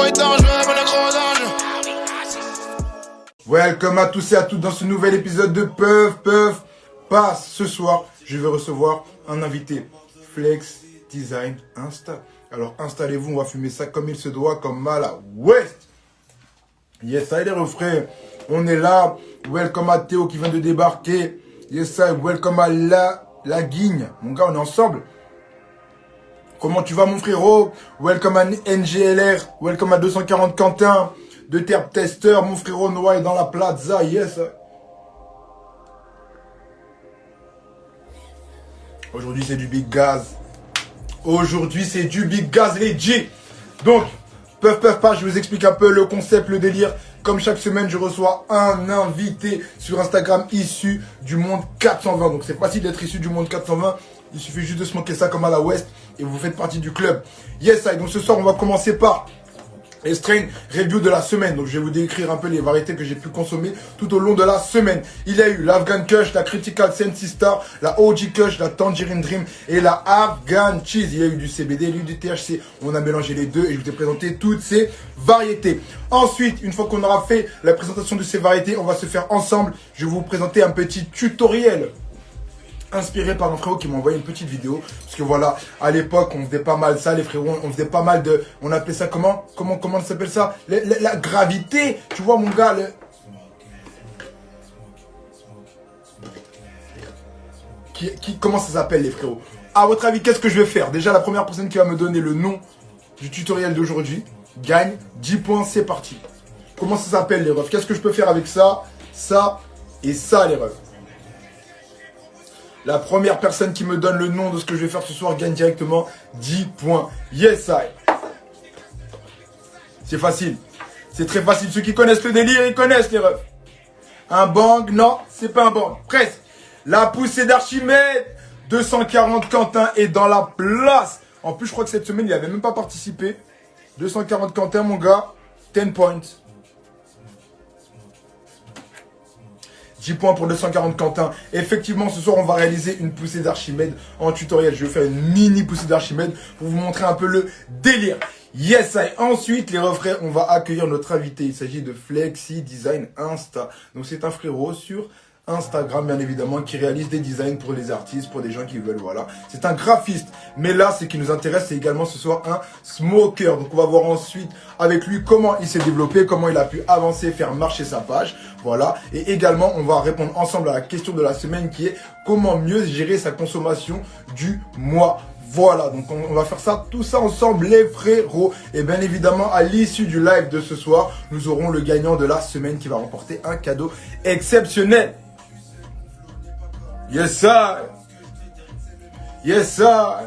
être dangereux, mon gros danger. Welcome à tous et à toutes dans ce nouvel épisode de Puff Pass. Ce soir, je vais recevoir un invité, Flex Design Insta. Alors installez-vous, on va fumer ça comme il se doit, comme à la West. Yes, ça les refrains. On est là. Welcome à Théo qui vient de débarquer. Yes, ça, welcome à la Guigne. Mon gars, on est ensemble. Comment tu vas, mon frérot? Welcome à NGLR. Welcome à 240 Quentin. De Terre Tester. Mon frérot Noah est dans la plaza. Yes. Aujourd'hui, c'est du big gaz. Aujourd'hui, c'est du big gaz, les G. Donc, Puff Pass, je vous explique un peu le concept, le délire. Comme chaque semaine, je reçois un invité sur Instagram issu du monde 420. Donc, c'est facile d'être issu du monde 420. Il suffit juste de smoker ça comme à la West et vous faites partie du club. Yes, I. Donc, ce soir, on va commencer par les strains review de la semaine. Donc, je vais vous décrire un peu les variétés que j'ai pu consommer tout au long de la semaine. Il y a eu l'Afghan Kush, la Critical Sensi Star, la OG Kush, la Tangerine Dream et la Afghan Cheese. Il y a eu du CBD, il y a eu du THC. On a mélangé les deux et je vous ai présenté toutes ces variétés. Ensuite, une fois qu'on aura fait la présentation de ces variétés, on va se faire ensemble. Je vais vous présenter un petit tutoriel inspiré par un frérot qui m'a envoyé une petite vidéo. Parce que voilà, à l'époque, on faisait pas mal ça, les frérots. On faisait pas mal de... On appelait ça comment on s'appelle ça, la gravité. Tu vois, mon gars, comment ça s'appelle, les frérots? À votre avis, qu'est-ce que je vais faire? Déjà, la première personne qui va me donner le nom du tutoriel d'aujourd'hui gagne 10 points. C'est parti. Comment ça s'appelle, les refs? Qu'est-ce que je peux faire avec ça, ça et ça, les refs? La première personne qui me donne le nom de ce que je vais faire ce soir gagne directement 10 points. Yes, I. C'est facile. C'est très facile. Ceux qui connaissent le délire, ils connaissent les refs. Un bang, non, c'est pas un bang. Presque. La poussée d'Archimède. 240 Quentin est dans la place. En plus, je crois que cette semaine, il n'avait même pas participé. 240 Quentin, mon gars. 10 points. 10 points pour 240 Quentin. Effectivement, ce soir, on va réaliser une poussée d'Archimède en tutoriel. Je vais faire une mini poussée d'Archimède pour vous montrer un peu le délire. Yes, I. Ensuite, les refrains, on va accueillir notre invité. Il s'agit de Flexi Design Insta. Donc, c'est un frérot sur Instagram, bien évidemment, qui réalise des designs pour les artistes, pour des gens qui veulent, voilà. C'est un graphiste. Mais là, ce qui nous intéresse, c'est également ce soir un smoker. Donc, on va voir ensuite avec lui comment il s'est développé, comment il a pu avancer, faire marcher sa page. Voilà. Et également, on va répondre ensemble à la question de la semaine qui est comment mieux gérer sa consommation du mois. Voilà, donc on va faire ça, tout ça ensemble, les frérots. Et bien évidemment, à l'issue du live de ce soir, nous aurons le gagnant de la semaine qui va remporter un cadeau exceptionnel. Yes, sir. Yes, sir.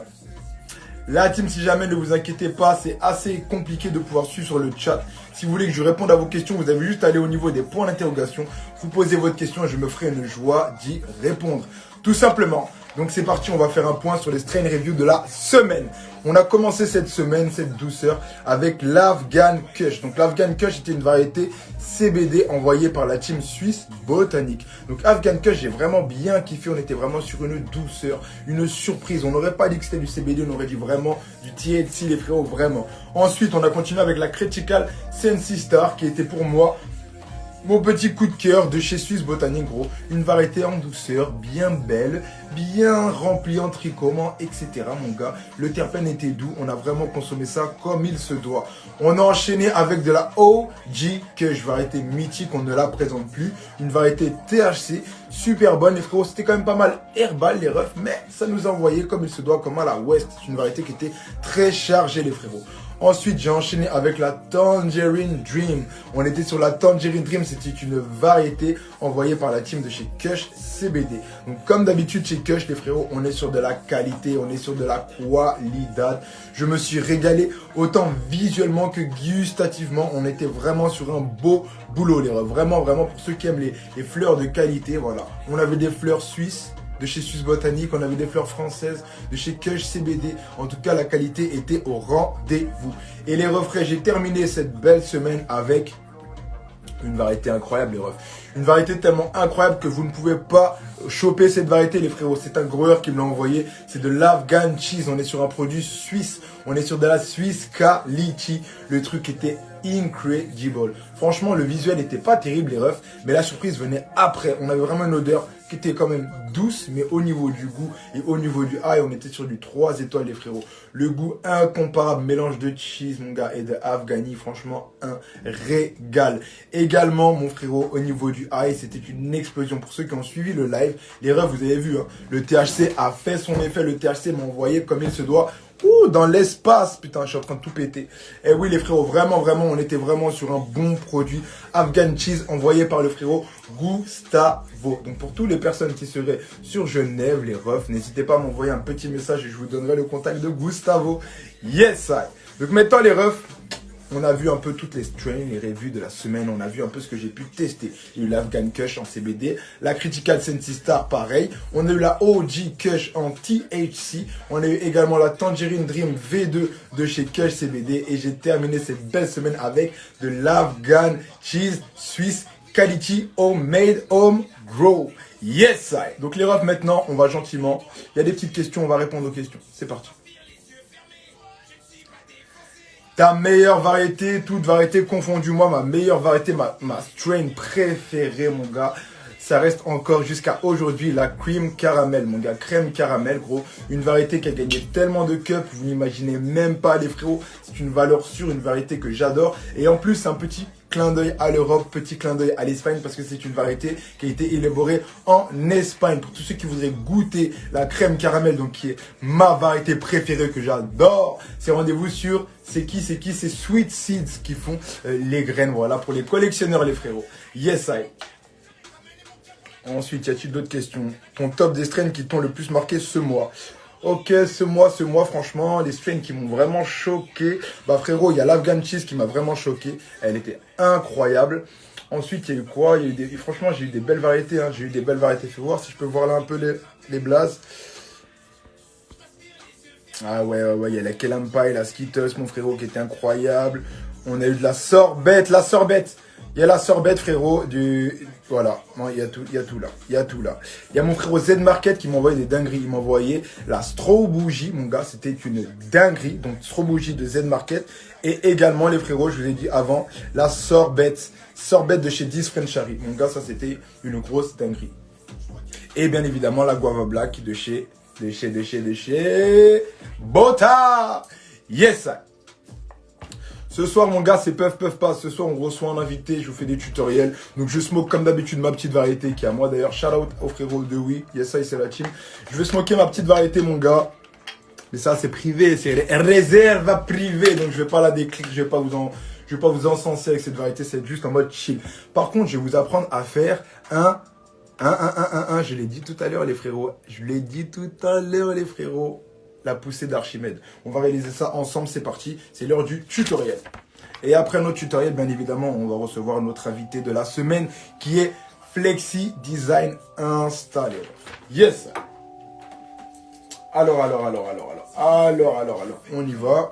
La team, si jamais, ne vous inquiétez pas, c'est assez compliqué de pouvoir suivre sur le chat. Si vous voulez que je réponde à vos questions, vous avez juste à aller au niveau des points d'interrogation. Vous posez votre question et je me ferai une joie d'y répondre. Tout simplement. Donc c'est parti, on va faire un point sur les strain review de la semaine. On a commencé cette semaine, cette douceur, avec l'Afghan Kush. Donc l'Afghan Kush était une variété CBD envoyée par la team suisse Botanique. Donc Afghan Kush, j'ai vraiment bien kiffé. On était vraiment sur une douceur, une surprise. On n'aurait pas dit que c'était du CBD, on aurait dit vraiment du THC, les frérots, vraiment. Ensuite, on a continué avec la Critical Sensi Star, qui était pour moi mon petit coup de cœur de chez Suisse Botanique, gros. Une variété en douceur, bien belle, bien remplie en trichomes, etc. Mon gars, le terpène était doux. On a vraiment consommé ça comme il se doit. On a enchaîné avec de la OG Kush, variété mythique, on ne la présente plus. Une variété THC, super bonne, les frérots. C'était quand même pas mal herbal, les refs, mais ça nous a envoyé comme il se doit, comme à la West. C'est une variété qui était très chargée, les frérots. Ensuite, j'ai enchaîné avec la Tangerine Dream. On était sur la Tangerine Dream. C'était une variété envoyée par la team de chez Kush CBD. Donc, comme d'habitude chez Kush, les frérots, on est sur de la qualité, on est sur de la qualité. Je me suis régalé autant visuellement que gustativement. On était vraiment sur un beau boulot, les refs. Vraiment, vraiment, pour ceux qui aiment les fleurs de qualité, voilà. On avait des fleurs suisses de chez Suisse Botanique, on avait des fleurs françaises de chez Kush CBD. En tout cas, la qualité était au rendez-vous. Et les refrains, j'ai terminé cette belle semaine avec Une variété incroyable, les refs. Une variété tellement incroyable que vous ne pouvez pas choper cette variété, les frérots. C'est un groweur qui me l'a envoyé. C'est de l'Afghan cheese. On est sur un produit suisse. On est sur de la Swiss quality. Le truc était incredible. Franchement, le visuel n'était pas terrible, les refs. Mais la surprise venait après. On avait vraiment une odeur qui était quand même douce, mais au niveau du goût et au niveau du high, on était sur du 3 étoiles, les frérots. Le goût incomparable, mélange de cheese, mon gars, et de Afghani, franchement, un régal. Également, mon frérot, au niveau du high, c'était une explosion. Pour ceux qui ont suivi le live, les refs, vous avez vu, hein, le THC a fait son effet, le THC m'a envoyé comme il se doit. Ouh, dans l'espace, putain, je suis en train de tout péter. Et oui, les frérots, vraiment, on était vraiment sur un bon produit. Afghan cheese envoyé par le frérot Gustavo. Donc, pour toutes les personnes qui seraient sur Genève, les refs, n'hésitez pas à m'envoyer un petit message et je vous donnerai le contact de Gustavo. Yes, I. Donc, maintenant, les refs, on a vu un peu toutes les strains, les reviews de la semaine. On a vu un peu ce que j'ai pu tester. Il y a eu l'Afghan Kush en CBD. La Critical Sensi Star, pareil. On a eu la OG Kush en THC. On a eu également la Tangerine Dream V2 de chez Kush CBD. Et j'ai terminé cette belle semaine avec de l'Afghan Cheese Swiss Quality Homemade Home Grow. Yes, I. Donc les refs, maintenant, on va gentiment. Il y a des petites questions, on va répondre aux questions. C'est parti. Ta meilleure variété, toute variété confondue, moi, ma meilleure variété, ma strain préférée, mon gars, ça reste encore jusqu'à aujourd'hui la cream caramel, mon gars, crème caramel, gros. Une variété qui a gagné tellement de cups, vous n'imaginez même pas, les frérots. C'est une valeur sûre, une variété que j'adore. Et en plus, c'est un petit clin d'œil à l'Europe, petit clin d'œil à l'Espagne, parce que c'est une variété qui a été élaborée en Espagne. Pour tous ceux qui voudraient goûter la crème caramel, donc qui est ma variété préférée que j'adore, c'est rendez-vous sur c'est Sweet Seeds qui font les graines, voilà, pour les collectionneurs, les frérots. Yes, I. Ensuite, y a-t-il d'autres questions? Ton top des strains qui t'ont le plus marqué ce mois? Ok, ce mois, franchement, les strains qui m'ont vraiment choqué. Bah frérot, il y a l'Afghan Cheese qui m'a vraiment choqué. Elle était incroyable. Ensuite, il y a eu quoi? Il y a eu franchement, j'ai eu des belles variétés. Hein. J'ai eu des belles variétés. Fais voir si je peux voir là un peu les blazes. Ah ouais, il y a la Kelampai, la Skittles, mon frérot, qui était incroyable. On a eu de la sorbette. Il y a la sorbette, frérot, voilà, il y a tout là. Il y a mon frérot Z Market qui m'a envoyé des dingueries. Il m'a envoyé la Straw Bougie, mon gars, c'était une dinguerie. Donc, Straw Bougie de Z Market. Et également, les frérots, je vous ai dit avant, la sorbette de chez 10 Frenchary. Mon gars, ça, c'était une grosse dinguerie. Et bien évidemment, la Guava Black de chez Bota. Yes. Ce soir, mon gars, c'est puff pas. Ce soir, on reçoit un invité. Je vous fais des tutoriels. Donc, je smoke comme d'habitude ma petite variété qui est à moi. D'ailleurs, shout out au frérot de Oui. Yes, ça, c'est la team. Je vais smoker ma petite variété, mon gars. Mais ça, c'est privé. C'est réserve privée. Donc, je vais pas la décrire. Je vais pas vous encenser avec cette variété. C'est juste en mode chill. Par contre, je vais vous apprendre à faire je l'ai dit tout à l'heure, les frérots. La poussée d'Archimède. On va réaliser ça ensemble, c'est parti. C'est l'heure du tutoriel. Et après notre tutoriel, bien évidemment, on va recevoir notre invité de la semaine qui est Flexi Design Installé. Yes. Alors. On y va.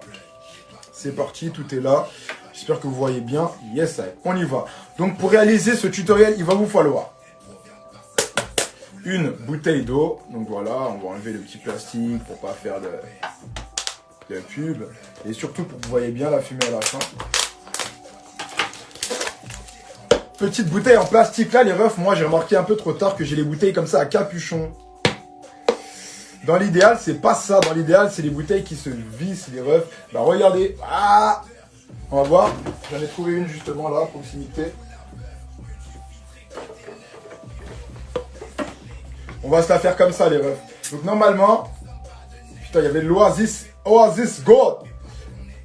C'est parti, tout est là. J'espère que vous voyez bien. Yes, on y va. Donc pour réaliser ce tutoriel, il va vous falloir une bouteille d'eau. Donc voilà, on va enlever le petit plastique pour pas faire de pub. Et surtout pour que vous voyez bien la fumée à la fin. Petite bouteille en plastique là, les refs. Moi j'ai remarqué un peu trop tard que j'ai les bouteilles comme ça à capuchon. Dans l'idéal, c'est pas ça. Dans l'idéal, c'est les bouteilles qui se vissent, les refs. Bah regardez. Ah, on va voir. J'en ai trouvé une justement là, à proximité. On va se la faire comme ça, les refs. Donc, normalement, putain, il y avait l'Oasis Gold.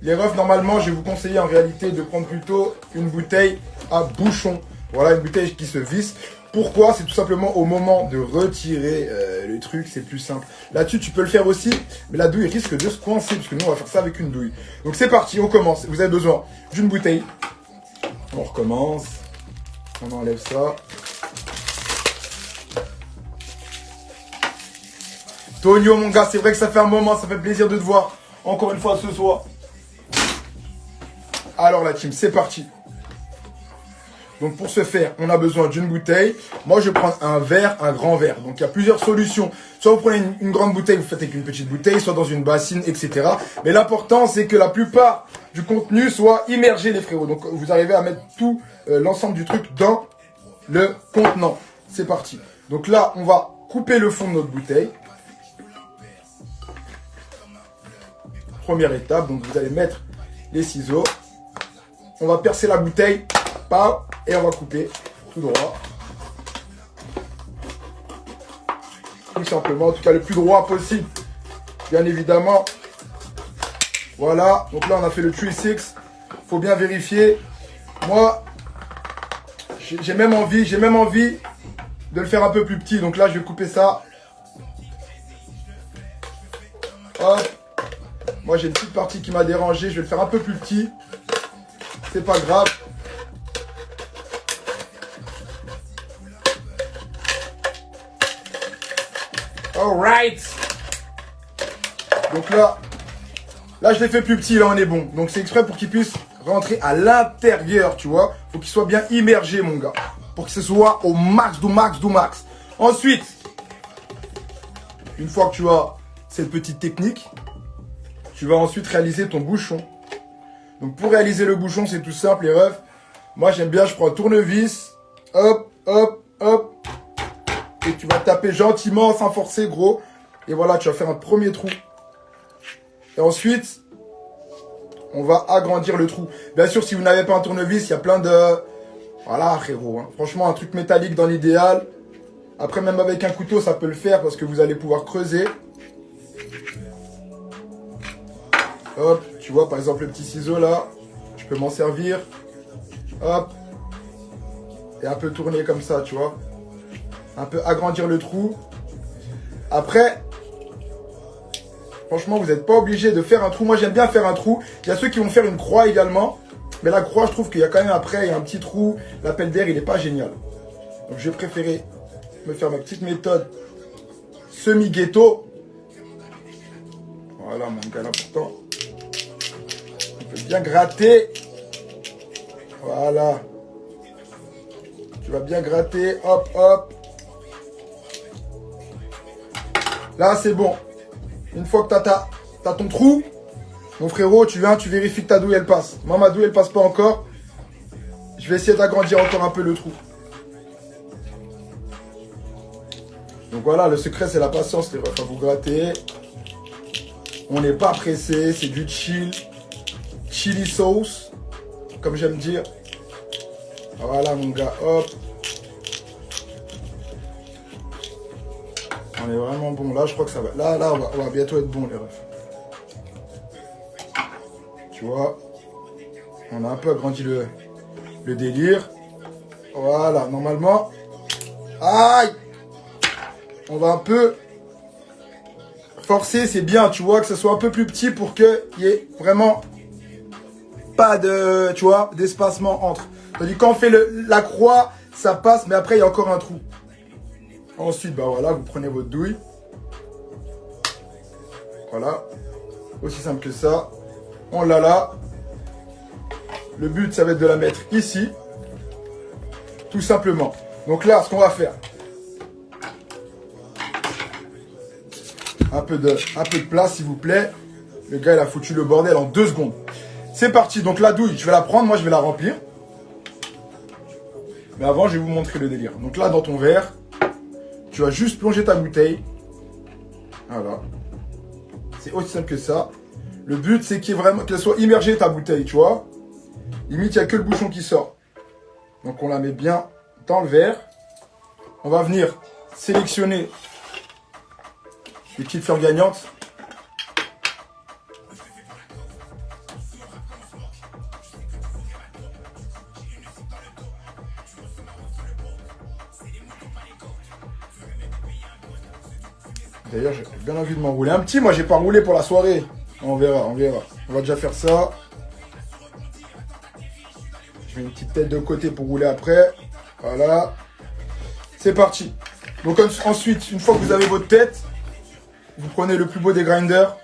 Les refs, normalement, je vais vous conseiller en réalité de prendre plutôt une bouteille à bouchon. Voilà, une bouteille qui se visse. Pourquoi? C'est tout simplement au moment de retirer le truc, c'est plus simple. Là-dessus, tu peux le faire aussi, mais la douille risque de se coincer, parce que nous, on va faire ça avec une douille. Donc, c'est parti, on commence. Vous avez besoin d'une bouteille. On recommence. On enlève ça. Tonio, mon gars, c'est vrai que ça fait un moment, ça fait plaisir de te voir. Encore une fois ce soir. Alors la team, c'est parti. Donc pour ce faire, on a besoin d'une bouteille. Moi, je prends un verre, un grand verre. Donc il y a plusieurs solutions. Soit vous prenez une grande bouteille, vous faites avec une petite bouteille, soit dans une bassine, etc. Mais l'important, c'est que la plupart du contenu soit immergé, les frérots. Donc vous arrivez à mettre tout l'ensemble du truc dans le contenant. C'est parti. Donc là, on va couper le fond de notre bouteille. Première étape, donc vous allez mettre les ciseaux. On va percer la bouteille. Et on va couper tout droit. Tout simplement, en tout cas le plus droit possible. Bien évidemment. Voilà, donc là on a fait le 3-6. Faut bien vérifier. Moi, j'ai même envie de le faire un peu plus petit. Donc là je vais couper ça. Hop. Moi j'ai une petite partie qui m'a dérangé. Je vais le faire un peu plus petit. C'est pas grave. Alright. Donc là je l'ai fait plus petit, là on est bon. Donc c'est exprès pour qu'il puisse rentrer à l'intérieur, tu vois. Faut qu'il soit bien immergé, mon gars. Pour que ce soit au max, du max, du max. Ensuite, une fois que tu as cette petite technique, tu vas ensuite réaliser ton bouchon. Donc pour réaliser le bouchon, c'est tout simple, les refs. Moi j'aime bien, je prends un tournevis. Hop, hop, hop. Et tu vas taper gentiment, sans forcer, gros. Et voilà, tu vas faire un premier trou. Et ensuite, on va agrandir le trou. Bien sûr, si vous n'avez pas un tournevis, il y a plein de... Voilà, frérot. Hein. Franchement, un truc métallique dans l'idéal. Après, même avec un couteau, ça peut le faire parce que vous allez pouvoir creuser. Hop, tu vois, par exemple, le petit ciseau, là. Je peux m'en servir. Hop. Et un peu tourner comme ça, tu vois. Un peu agrandir le trou. Après, franchement, vous n'êtes pas obligé de faire un trou. Moi, j'aime bien faire un trou. Il y a ceux qui vont faire une croix également. Mais la croix, je trouve qu'il y a quand même après, il y a un petit trou. L'appel d'air, il n'est pas génial. Donc, je vais préférer me faire ma petite méthode semi-ghetto. Voilà, mon gars, l'important. On peut bien gratter. Voilà. Tu vas bien gratter. Hop, hop. Là, c'est bon. Une fois que tu as ton trou, mon frérot, tu viens, tu vérifies que ta douille, elle passe. Moi, ma douille, elle passe pas encore. Je vais essayer d'agrandir encore un peu le trou. Donc voilà, le secret, c'est la patience, les refs. À vous gratter. On n'est pas pressé, c'est du chill. Chili sauce, comme j'aime dire. Voilà, mon gars, hop. On est vraiment bon. Là, je crois que ça va. Là, on va bientôt être bon, les refs. Tu vois, on a un peu agrandi le délire. Voilà, normalement. Aïe! On va un peu forcer, c'est bien, tu vois, que ce soit un peu plus petit pour qu'il y ait vraiment pas de, tu vois, d'espacement entre. C'est-à-dire quand on fait la croix, ça passe, mais après, il y a encore un trou. Ensuite, bah voilà, vous prenez votre douille. Voilà. Aussi simple que ça. On l'a là. Le but, ça va être de la mettre ici. Tout simplement. Donc là, ce qu'on va faire. Un peu de place, s'il vous plaît. Le gars, il a foutu le bordel en 2 secondes. C'est parti. Donc la douille, je vais la prendre. Moi, je vais la remplir. Mais avant, je vais vous montrer le délire. Donc là, dans ton verre, tu vas juste plonger ta bouteille. Voilà. C'est aussi simple que ça. Le but, c'est qu'elle soit immergée ta bouteille, tu vois. Limite, il n'y a que le bouchon qui sort. Donc, on la met bien dans le verre. On va venir sélectionner les petites fleurs gagnantes. D'ailleurs, j'ai bien envie de m'enrouler un petit. Moi, j'ai pas roulé pour la soirée. On verra, on verra. On va déjà faire ça. Je mets une petite tête de côté pour rouler après. Voilà. C'est parti. Donc ensuite, une fois que vous avez votre tête, vous prenez le plus beau des grinders.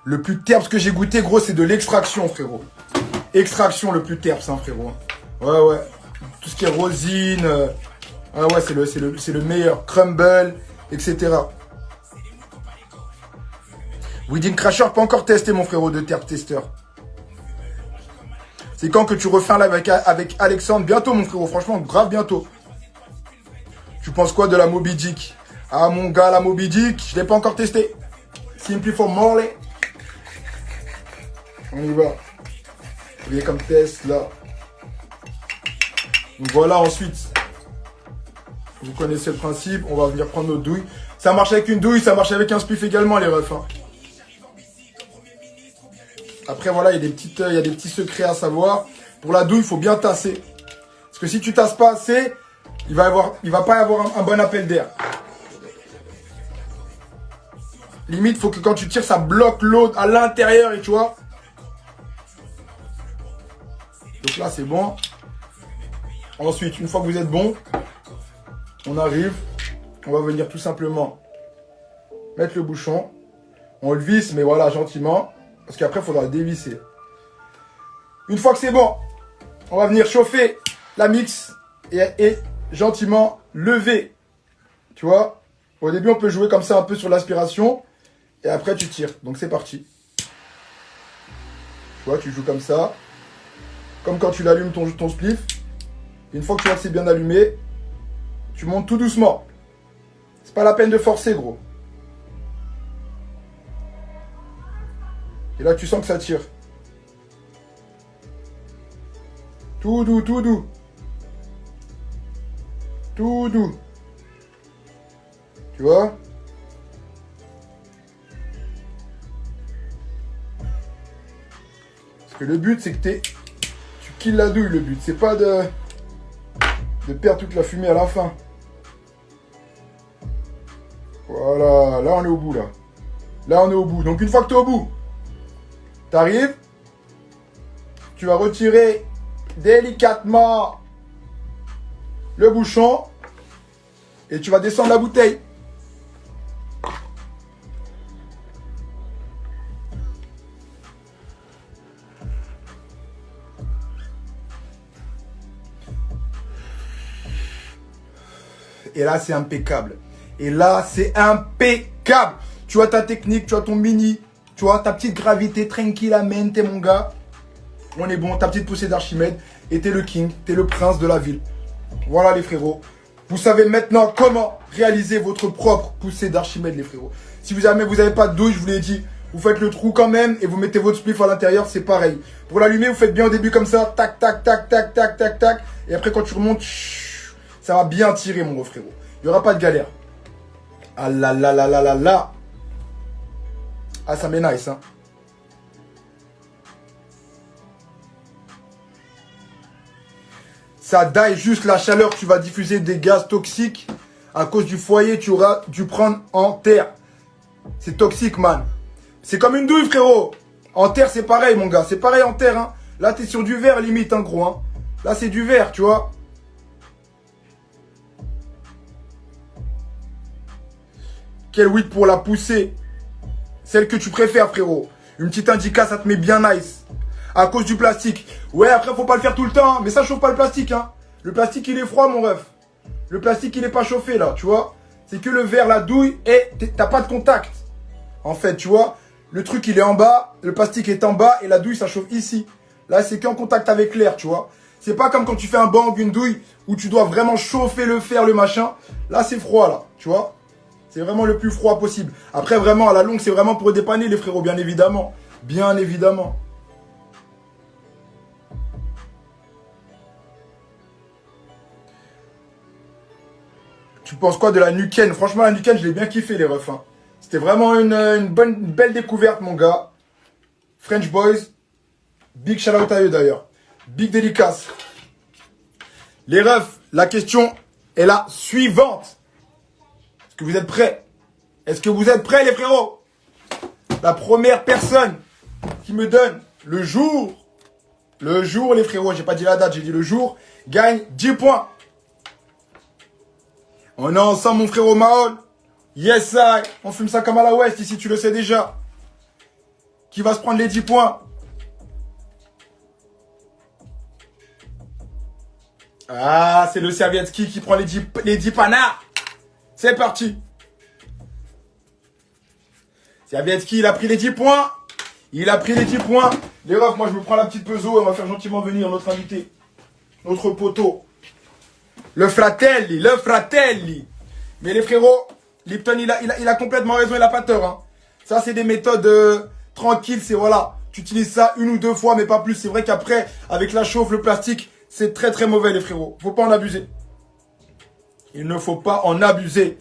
Le plus terps que j'ai goûté, gros, c'est de l'extraction, frérot. Extraction le plus terps, hein, frérot. Ouais, ouais. Tout ce qui est rosine. Ah ouais, c'est le meilleur. Crumble, etc. Weeding Crasher, pas encore testé, mon frérot, de terp tester. C'est quand que tu refais un live avec Alexandre? Bientôt, mon frérot. Franchement, grave bientôt. Tu penses quoi de la Moby Dick? Ah, mon gars, la Moby Dick, je l'ai pas encore testé. Simply for Morley. On y va. Vous voyez comme test, là. Donc voilà, ensuite. Vous connaissez le principe. On va venir prendre notre douille. Ça marche avec une douille, ça marche avec un spliff également, les refs. Hein. Après, voilà, il y a des petits secrets à savoir. Pour la douille, il faut bien tasser. Parce que si tu tasses pas assez, il va pas y avoir un bon appel d'air. Limite, il faut que quand tu tires, ça bloque l'eau à l'intérieur, et tu vois. Donc là, c'est bon. Ensuite, une fois que vous êtes bon, on arrive. On va venir tout simplement mettre le bouchon. On le visse, mais voilà, gentiment. Parce qu'après, il faudra le dévisser. Une fois que c'est bon, on va venir chauffer la mix et gentiment lever. Tu vois, au début, on peut jouer comme ça un peu sur l'aspiration. Et après, tu tires. Donc, c'est parti. Tu vois, tu joues comme ça. Comme quand tu l'allumes ton spliff. Une fois que tu vois que c'est bien allumé, tu montes tout doucement. C'est pas la peine de forcer, gros. Et là, tu sens que ça tire. Tout doux, tout doux. Tout doux. Tu vois? Parce que le but, c'est que tu kills la douille, le but. C'est pas de perdre toute la fumée à la fin. Voilà, là on est au bout, là. Là on est au bout. Donc une fois que tu es au bout, tu arrives, tu vas retirer délicatement le bouchon et tu vas descendre la bouteille. Et là, c'est impeccable. Et là, c'est impeccable. Tu as ta technique, tu as ton mini, tu as ta petite gravité, tranquillamente, mon gars. On est bon, ta petite poussée d'Archimède. Et t'es le king, t'es le prince de la ville. Voilà, les frérots. Vous savez maintenant comment réaliser votre propre poussée d'Archimède, les frérots. Si vous n'avez pas de douille, je vous l'ai dit, vous faites le trou quand même et vous mettez votre spliff à l'intérieur, c'est pareil. Pour l'allumer, vous faites bien au début comme ça, tac, tac, tac, tac, tac, tac, tac. Et après, quand tu remontes, ça va bien tirer, mon gros frérot. Il n'y aura pas de galère. Ah là là là là là là. Ah, ça m'est nice, hein. Ça die juste la chaleur. Tu vas diffuser des gaz toxiques. À cause du foyer, tu auras dû prendre en terre. C'est toxique, man. C'est comme une douille, frérot. En terre, c'est pareil, mon gars. C'est pareil en terre, hein. Là, t'es sur du verre, limite, hein, gros, hein. Là, c'est du verre, tu vois. Quel weed pour la pousser? Celle que tu préfères, frérot. Une petite indica, ça te met bien nice. À cause du plastique. Ouais, après, faut pas le faire tout le temps. Hein. Mais ça chauffe pas le plastique, hein. Le plastique, il est froid, mon ref. Le plastique, il est pas chauffé, là, tu vois. C'est que le verre, la douille, et t'as pas de contact. En fait, tu vois. Le truc, il est en bas. Le plastique est en bas. Et la douille, ça chauffe ici. Là, c'est qu'en contact avec l'air, tu vois. C'est pas comme quand tu fais un bang, une douille, où tu dois vraiment chauffer le fer, le machin. Là, c'est froid, là, tu vois. C'est vraiment le plus froid possible. Après, vraiment, à la longue, c'est vraiment pour dépanner, les frérots, bien évidemment. Bien évidemment. Tu penses quoi de la Nuken? Franchement, la Nuken, je l'ai bien kiffé, les refs. Hein. C'était vraiment une belle découverte, mon gars. French Boys. Big shout out à eux, d'ailleurs. Big dédicace. Les refs, la question est la suivante. Est-ce que vous êtes prêts? Est-ce que vous êtes prêts, les frérots? La première personne qui me donne le jour, les frérots, j'ai pas dit la date, j'ai dit le jour, gagne 10 points. On est ensemble, mon frérot Mahol. Yes, I. On fume ça comme à la West, ici, tu le sais déjà. Qui va se prendre les 10 points? Ah, c'est le Servietski qui prend les 10 panards. C'est parti. Servietski, il a pris les 10 points. Il a pris les 10 points. Les refs, moi je me prends la petite peso et on va faire gentiment venir notre invité. Notre poteau. Le Fratelli, le Fratelli. Mais les frérots, Lipton, il a complètement raison, il a pas tort. Hein. Ça, c'est des méthodes tranquilles, c'est voilà. Tu utilises ça 1 ou 2 fois, mais pas plus. C'est vrai qu'après, avec la chauffe, le plastique, c'est très très mauvais, les frérots. Faut pas en abuser. Il ne faut pas en abuser.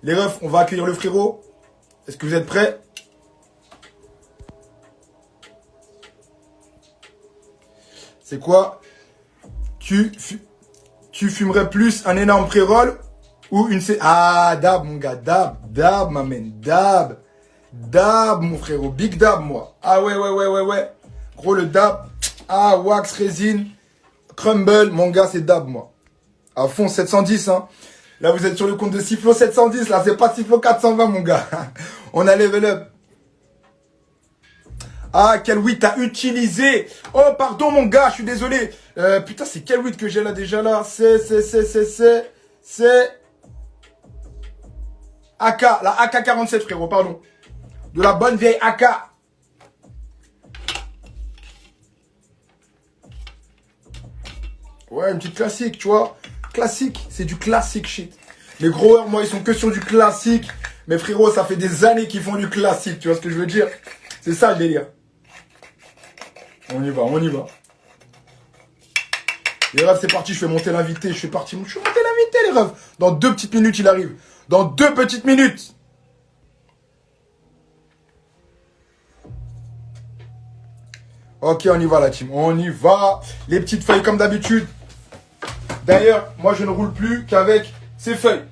Les refs, on va accueillir le frérot. Est-ce que vous êtes prêts? C'est quoi? Tu fumerais plus un énorme pré-roll ou une... Ah, dab, mon gars, dab, ma man, dab. Dab, mon frérot, big dab, moi. Ah ouais. Gros, le dab. Ah, wax, résine, crumble, mon gars, c'est dab, moi. À fond, 710, hein. Là, vous êtes sur le compte de Sifflo 710, là, c'est pas Sifflo 420, mon gars. On a level up. Ah, quel weed t'as utilisé? Oh, pardon, mon gars, je suis désolé. Putain, c'est quel weed que j'ai là, déjà, là? C'est AK, la AK-47, frérot, pardon. De la bonne vieille AK. Ouais, une petite classique, tu vois. Classique, c'est du classique shit. Les growers, moi, ils sont que sur du classique. Mais frérot, ça fait des années qu'ils font du classique, tu vois ce que je veux dire? C'est ça le délire. On y va. Les refs, c'est parti, je fais monter l'invité. Je fais monter l'invité, les refs. Dans 2 petites minutes, il arrive. Dans 2 petites minutes. Ok, on y va, la team. On y va. Les petites feuilles, comme d'habitude. D'ailleurs, moi, je ne roule plus qu'avec ces feuilles.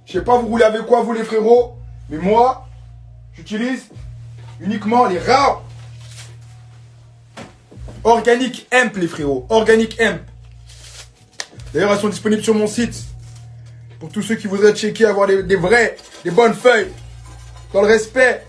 Je sais pas, vous roulez avec quoi, vous, les frérots. Mais moi, j'utilise uniquement les rares. Organic Hemp, les frérots. Organic Hemp. D'ailleurs, elles sont disponibles sur mon site. Pour tous ceux qui voudraient checker, avoir des bonnes feuilles. Dans le respect.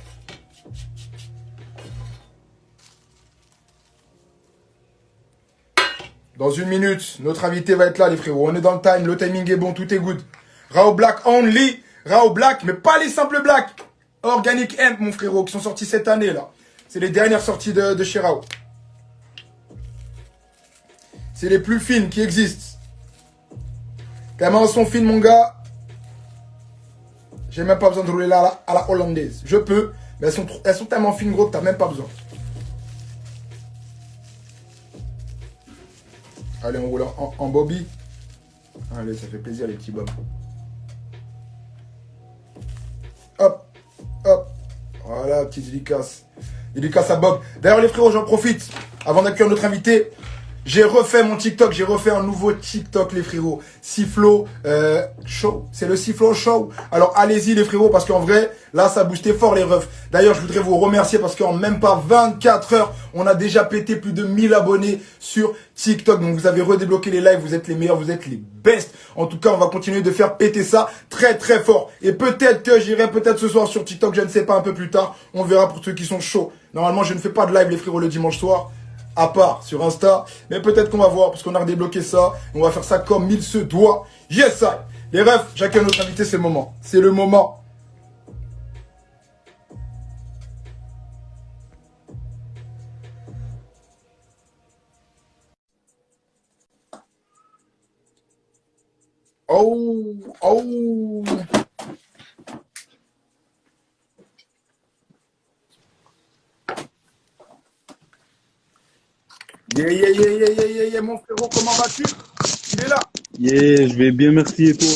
Dans 1 minute, notre invité va être là, les frérots. On est dans le time, le timing est bon, tout est good. Rao Black only. Rao Black, mais pas les simples Black. Organic Hemp, mon frérot, qui sont sortis cette année, là. C'est les dernières sorties de chez Rao. C'est les plus fines qui existent. Tellement elles sont fines, mon gars. J'ai même pas besoin de rouler là à la hollandaise. Je peux, mais elles sont tellement fines, gros, que t'as même pas besoin. Allez, on roule en bobby. Allez, ça fait plaisir, les petits bobs. Hop. Voilà, petite dédicace. Dédicace à Bob. D'ailleurs, les frérots, j'en profite. Avant d'accueillir notre invité, j'ai refait mon TikTok. J'ai refait un nouveau TikTok, les frérots. Sifflo Show. C'est le Sifflo Show. Alors, allez-y, les frérots, parce qu'en vrai, là, ça a boosté fort, les refs. D'ailleurs, je voudrais vous remercier parce qu'en même pas 24 heures, on a déjà pété plus de 1000 abonnés sur TikTok. Donc, vous avez redébloqué les lives. Vous êtes les meilleurs. Vous êtes les best. En tout cas, on va continuer de faire péter ça très, très fort. Et peut-être que j'irai peut-être ce soir sur TikTok. Je ne sais pas, un peu plus tard. On verra pour ceux qui sont chauds. Normalement, je ne fais pas de live, les frérots, le dimanche soir. À part sur Insta, mais peut-être qu'on va voir parce qu'on a redébloqué ça. On va faire ça comme il se doit. Yes, ça. Les refs, j'accueille notre invité, c'est le moment. C'est le moment. Oh. Yeah, mon frérot, comment vas-tu? Il est là. Yeah, je vais bien, merci et toi?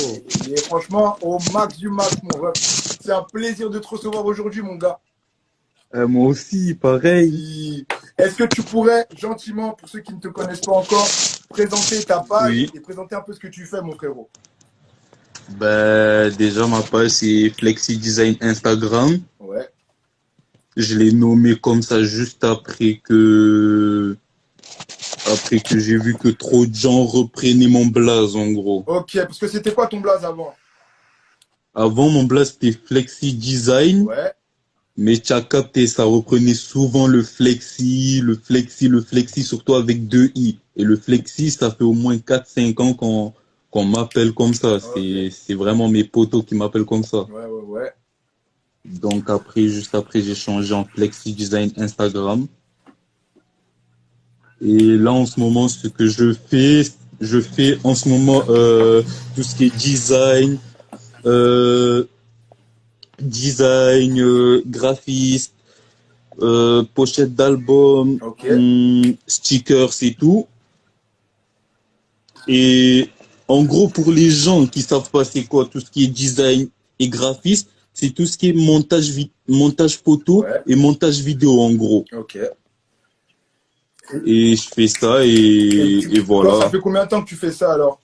Et franchement, au max du max, mon ref. C'est un plaisir de te recevoir aujourd'hui, mon gars. Moi aussi, pareil. Est-ce que tu pourrais, gentiment, pour ceux qui ne te connaissent pas encore, présenter ta page et présenter un peu ce que tu fais, mon frérot? Déjà, ma page, c'est Flexi Design Instagram. Ouais. Je l'ai nommé comme ça juste après que j'ai vu que trop de gens reprenaient mon blaze, en gros. Ok, parce que c'était quoi ton blaze avant? Avant, mon blaze, c'était Flexi Design. Ouais. Mais tu as capté, ça reprenait souvent le flexi, surtout avec deux i. Et le flexi, ça fait au moins 4 5 ans qu'on m'appelle comme ça. Ok. C'est vraiment mes potos qui m'appellent comme ça. Ouais, ouais, ouais. Donc après, juste après, j'ai changé en flexi design Instagram. Et là, en ce moment, ce que je fais en ce moment tout ce qui est euh, design, graphiste, pochette d'album, Ok. stickers et tout. Et en gros, pour les gens qui savent pas c'est quoi tout ce qui est design et graphisme, c'est tout ce qui est montage photo Ouais. et montage vidéo en gros. Ok. Et je fais ça Et et toi, ça voilà. fait combien de temps que tu fais ça alors?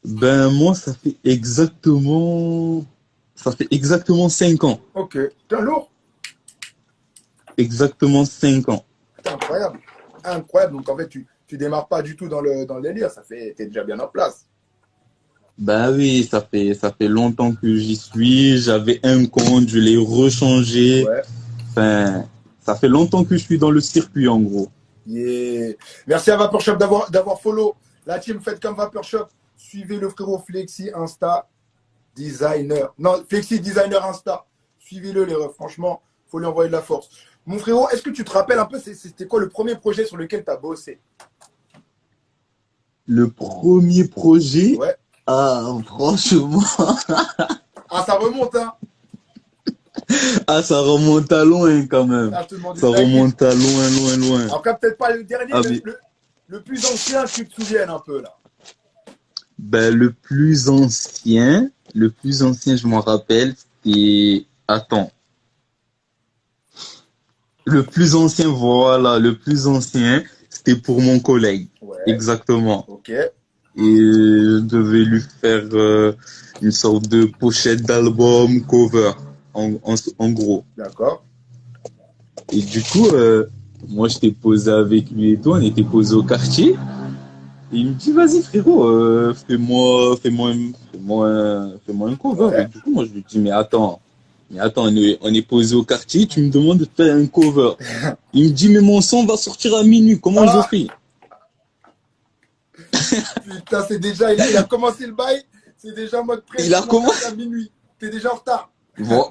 Ben moi, ça fait exactement 5 ans. Ok. T'es un lourd. Exactement 5 ans. C'est incroyable. Incroyable. Donc en fait, tu démarres pas du tout dans le délire. Ça fait, t'es déjà bien en place. Ben oui, ça fait longtemps que j'y suis. J'avais un compte, je l'ai rechangé. Ouais. Enfin, ça fait longtemps que je suis dans le circuit en gros. Yeah. Merci à Vapor Shop d'avoir follow. La team, faites comme Vapor Shop. Suivez le frérot Flexi Insta Designer. Non, Flexi Designer Insta. Suivez-le, les refs. Franchement, faut lui envoyer de la force. Mon frérot, est-ce que tu te rappelles un peu, c'était quoi le premier projet sur lequel tu as bossé? Le premier projet, Ouais. ah franchement, Ah, ça remonte, hein? ah ça remonte à loin quand même. Ah, je te demande Ça une dinguerie. remonte à loin, loin, loin. Après, peut-être pas le dernier, Ah mais mais le plus ancien, que tu te souviennes un peu, là. ben le plus ancien, je m'en rappelle, c'est attends. Le plus ancien, voilà, le plus ancien, c'était pour mon collègue. Ouais. Exactement. Ok. Et je devais lui faire une sorte de pochette d'album cover, en gros. D'accord. Et du coup, moi, j'étais posé avec lui et tout, on était posé au quartier. Et il me dit, vas-y frérot, fais-moi un cover. Et Ouais. du coup, moi, je lui dis, mais attends, on est posé au quartier, tu me demandes de faire un cover. Il me dit, mais mon son va sortir à minuit, comment je Ah, fais? putain, c'est déjà, il a commencé le bail. C'est déjà en mode Il a pression, mon gars, comment? c'est à minuit. T'es déjà en retard. Bon,